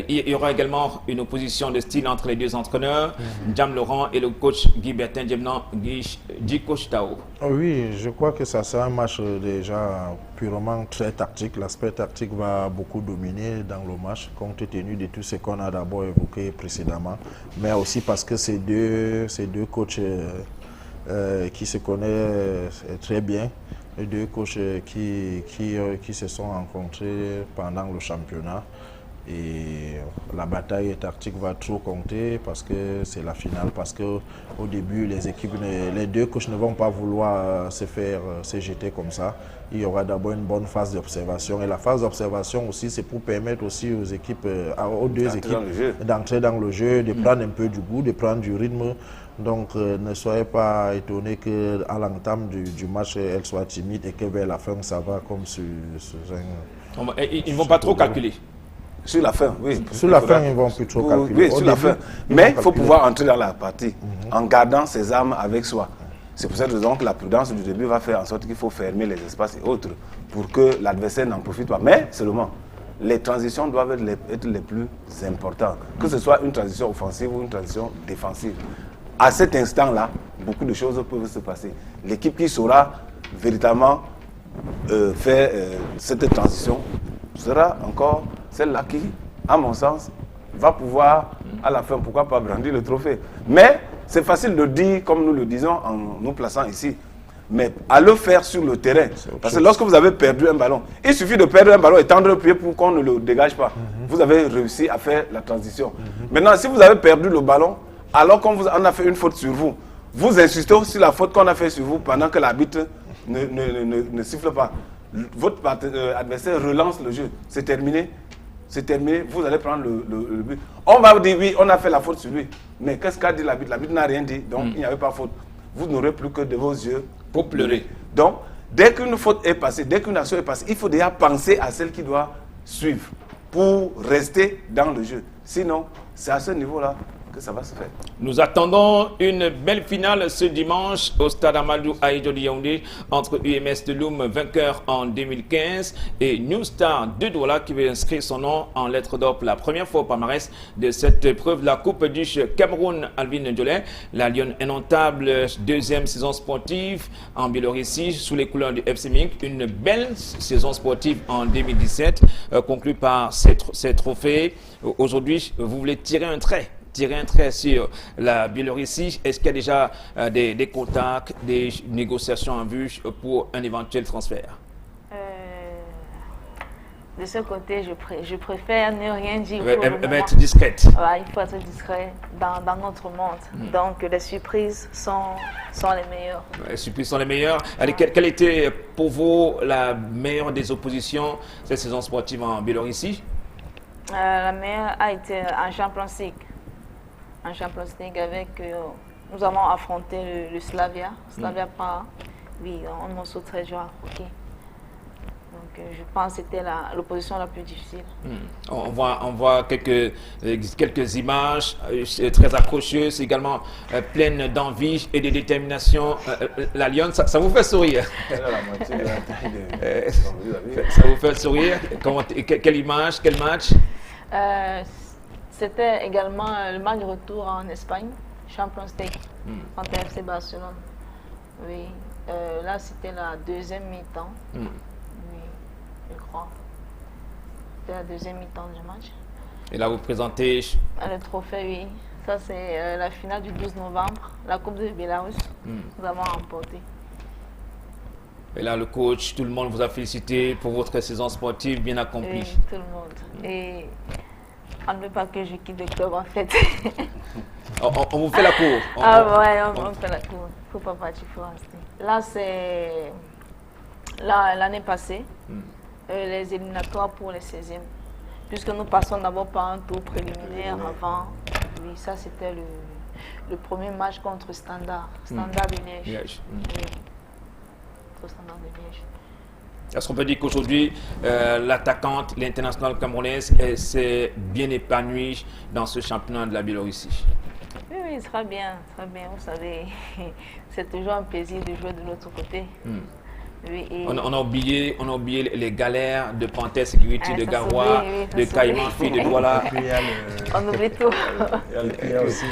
il y aura également une opposition de style entre les deux entraîneurs, Jam Laurent et le coach Guy Bertin Djemnan Guy Coach Tao. Oui, je crois que ça sera un match déjà purement très tactique. L'aspect tactique va beaucoup dominer dans le match, compte tenu de tout ce qu'on a d'abord évoqué précédemment, mais aussi parce que ces deux coachs qui se connaissent très bien, les deux coachs qui se sont rencontrés pendant le championnat. Et la bataille tactique va trop compter parce que c'est la finale, parce qu'au début les deux coachs ne vont pas vouloir se jeter comme ça. Il y aura d'abord une bonne phase d'observation, et la phase d'observation aussi c'est pour permettre aussi aux équipes, aux deux équipes d'entrer dans le jeu, de prendre un peu du goût, de prendre du rythme. Donc ne soyez pas étonnés qu'à l'entame du match elle soit timide et que vers la fin ça va comme sur un... Ils ne vont pas trop calculer. Sur la fin, oui. Sur la fin, ils vont plus trop calculer. Oui, sur la fin. Mais il faut pouvoir entrer dans la partie en gardant ses armes avec soi. C'est pour cette raison que la prudence du début va faire en sorte qu'il faut fermer les espaces et autres pour que l'adversaire n'en profite pas. Mais seulement, les transitions doivent être les plus importantes. Que ce soit une transition offensive ou une transition défensive. À cet instant-là, beaucoup de choses peuvent se passer. L'équipe qui saura véritablement faire cette transition sera encore celle-là qui, à mon sens, va pouvoir, à la fin, pourquoi pas brandir le trophée. Mais c'est facile de dire, comme nous le disons en nous plaçant ici, mais à le faire sur le terrain. Parce que lorsque vous avez perdu un ballon, il suffit de perdre un ballon et tendre le pied pour qu'on ne le dégage pas. Vous avez réussi à faire la transition. Maintenant, si vous avez perdu le ballon, alors qu'on a fait une faute sur vous, vous insistez sur la faute qu'on a fait sur vous pendant que l'arbitre ne siffle pas. Votre adversaire relance le jeu. C'est terminé. C'est terminé. Vous allez prendre le but. On va vous dire, oui, on a fait la faute sur lui. Mais qu'est-ce qu'a dit l'arbitre? L'arbitre n'a rien dit, donc il n'y avait pas faute. Vous n'aurez plus que de vos yeux pour pleurer. Donc, dès qu'une faute est passée, dès qu'une action est passée, il faut déjà penser à celle qui doit suivre pour rester dans le jeu. Sinon, c'est à ce niveau-là que ça va se faire. Nous attendons une belle finale ce dimanche au stade Amadou Ahidjo de Yaoundé entre UMS de Loum, vainqueur en 2015, et New Star de Douala qui veut inscrire son nom en lettres d'or pour la première fois au palmarès de cette épreuve de la Coupe du Cameroun. Alvin Ndjolé, la Lyon indomptable, deuxième saison sportive en Biélorussie sous les couleurs du FC Mink. Une belle saison sportive en 2017 conclue par ces trophées. Aujourd'hui, vous voulez tirer un trait sur la Biélorussie. Est-ce qu'il y a déjà des contacts, des négociations en vue pour un éventuel transfert? De ce côté, je préfère ne rien dire. Être discrète. Ouais, il faut être discret dans notre monde. Donc, les surprises sont les meilleures. Les surprises sont les meilleures. Allez, quelle était pour vous la meilleure des oppositions cette saison sportive en Biélorussie? La meilleure a été en Champions League. En Champions League avec, nous avons affronté le Slavia Praha. Oui, on nous saute très dur. Okay. Donc je pense que c'était l'opposition la plus difficile. On voit quelques images très accrocheuses, également pleines d'envie et de détermination. La Lyon, ça vous fait sourire. Ça vous fait sourire. Quelle image, quel match? C'était également le match de retour en Espagne, Champions League, contre FC Barcelone. Oui, là c'était la deuxième mi-temps. Oui, je crois. C'était la deuxième mi-temps du match. Et là vous présentez... Le trophée, oui. Ça c'est la finale du 12 novembre, la Coupe de Bélarus. Nous avons remporté. Et là le coach, tout le monde vous a félicité pour votre saison sportive bien accomplie. Oui, tout le monde. Et on ne veut pas que je quitte le club en fait. On vous fait la cour. On fait la cour. Il ne faut pas partir, il faut rester. Là, c'est l'année passée, les éliminatoires pour les 16e. Puisque nous passons d'abord par un tour préliminaire avant. Oui, ça c'était le premier match contre Standard. Standard de Liège. Oui. Contre Standard de Liège. Est-ce qu'on peut dire qu'aujourd'hui, l'attaquante, l'internationale camerounaise, s'est bien épanouie dans ce championnat de la Biélorussie? Oui, très bien, très bien. Vous savez, c'est toujours un plaisir de jouer de l'autre côté. Oui, et... on a oublié les galères de Panthère Sécurité, de Garoua, de Caïman Fille, de Douala. On oublie tout. Il y a aussi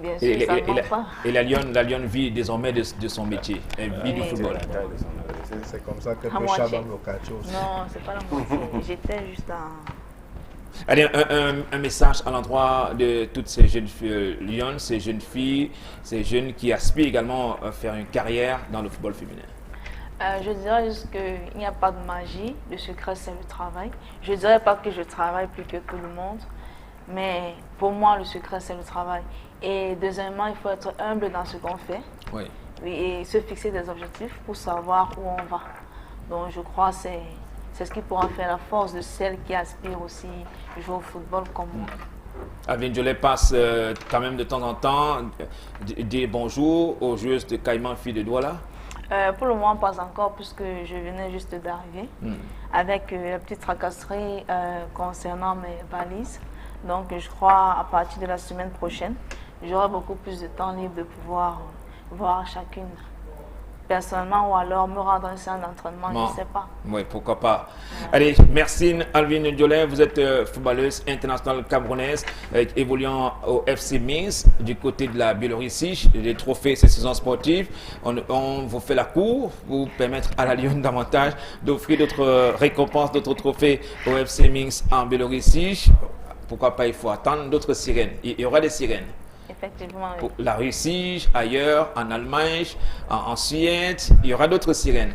Bien sûr, ça ne manque pas. Et la Lyon vit désormais de son métier, elle vit du football. C'est comme ça que le Chabam Locacho. Non, c'est pas la moitié. J'étais juste en... Allez, un message à l'endroit de toutes ces jeunes filles, Lyon, ces jeunes filles, ces jeunes qui aspirent également à faire une carrière dans le football féminin. Je dirais juste qu'il n'y a pas de magie, le secret c'est le travail. Je ne dirais pas que je travaille plus que tout le monde, mais pour moi le secret c'est le travail. Et deuxièmement, il faut être humble dans ce qu'on fait. Oui. Oui, et se fixer des objectifs pour savoir où on va. Donc je crois que c'est ce qui pourra faire la force de celles qui aspirent aussi à jouer au football comme moi. Alvin Ndjolé passe quand même de temps en temps dire bonjour aux joueuses de Caïman Fille de Douala. Pour le moment, pas encore, puisque je venais juste d'arriver, avec la petite tracasserie concernant mes valises. Donc, je crois à partir de la semaine prochaine, j'aurai beaucoup plus de temps libre de pouvoir voir chacune personnellement ou alors me rendre un séance d'entraînement, je ne sais pas. Oui, pourquoi pas. Allez, merci Alvin Ndiolé, vous êtes footballeuse internationale camerounaise évoluant au FC Minsk du côté de la Biélorussie. Les trophées cette saison sportive, on vous fait la cour pour permettre à la Lyon davantage d'offrir d'autres récompenses, d'autres trophées au FC Minsk en Biélorussie. Pourquoi pas, il faut attendre d'autres sirènes. Il y aura des sirènes. Effectivement, oui. Pour la Russie, ailleurs, en Allemagne, en Suède, il y aura d'autres sirènes.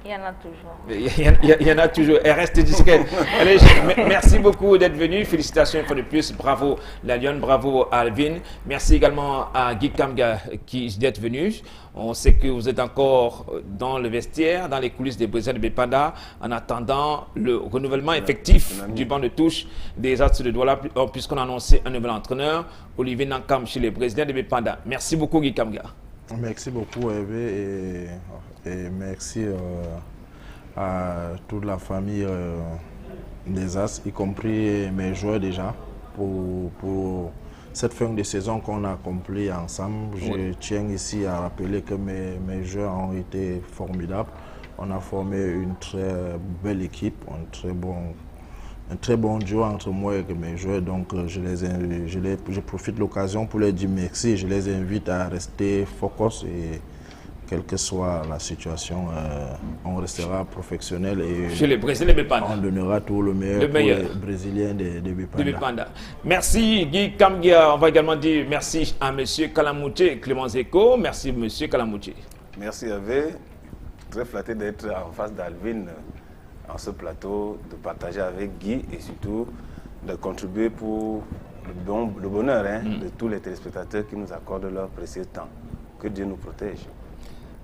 Il y en a toujours. Il y en a toujours. Elle reste discrète. Allez, merci beaucoup d'être venu. Félicitations une fois de plus. Bravo la Lyon, bravo à Alvin. Merci également à Guy Kamga d'être venu. On sait que vous êtes encore dans le vestiaire, dans les coulisses des Brésiliens de Bépanda, en attendant le renouvellement effectif du banc de touche des As de Douala, puisqu'on a annoncé un nouvel entraîneur, Olivier Nankam, chez les Brésiliens de Bépanda. Merci beaucoup, Guy Kamga. Merci beaucoup, Hervé, et merci à toute la famille des As, y compris mes joueurs déjà, pour cette fin de saison qu'on a accomplie ensemble. Je tiens ici à rappeler que mes joueurs ont été formidables. On a formé une très belle équipe, un très bon duo entre moi et mes joueurs. Donc je profite de l'occasion pour leur dire merci. Je les invite à rester focus et quelle que soit la situation, on restera professionnel et chez les Brésiliens de Bépanda. On donnera tout le meilleur pour les Brésiliens de Bépanda. Merci Guy Kamga. On va également dire merci à M. Kalamouché, Clément Zeko. Merci M. Kalamouché. Merci Hervé. Très flatté d'être en face d'Alvin en ce plateau, de partager avec Guy et surtout de contribuer pour le bonheur de tous les téléspectateurs qui nous accordent leur précieux temps. Que Dieu nous protège.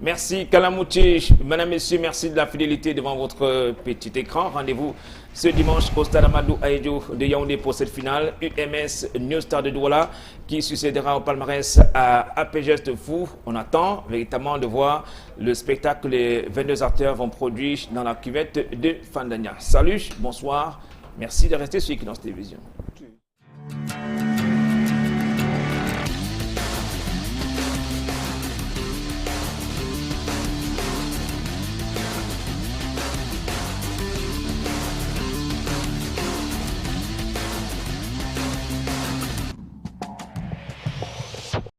Merci Kalamouché. Mesdames, Messieurs, merci de la fidélité devant votre petit écran. Rendez-vous ce dimanche au Stade Amadou Ahidjo de Yaoundé pour cette finale UMS New Star de Douala qui succédera au palmarès à APGS de Fou. On attend véritablement de voir le spectacle que les 22 acteurs vont produire dans la cuvette de Fandania. Salut, bonsoir. Merci de rester sur Equinox Télévision.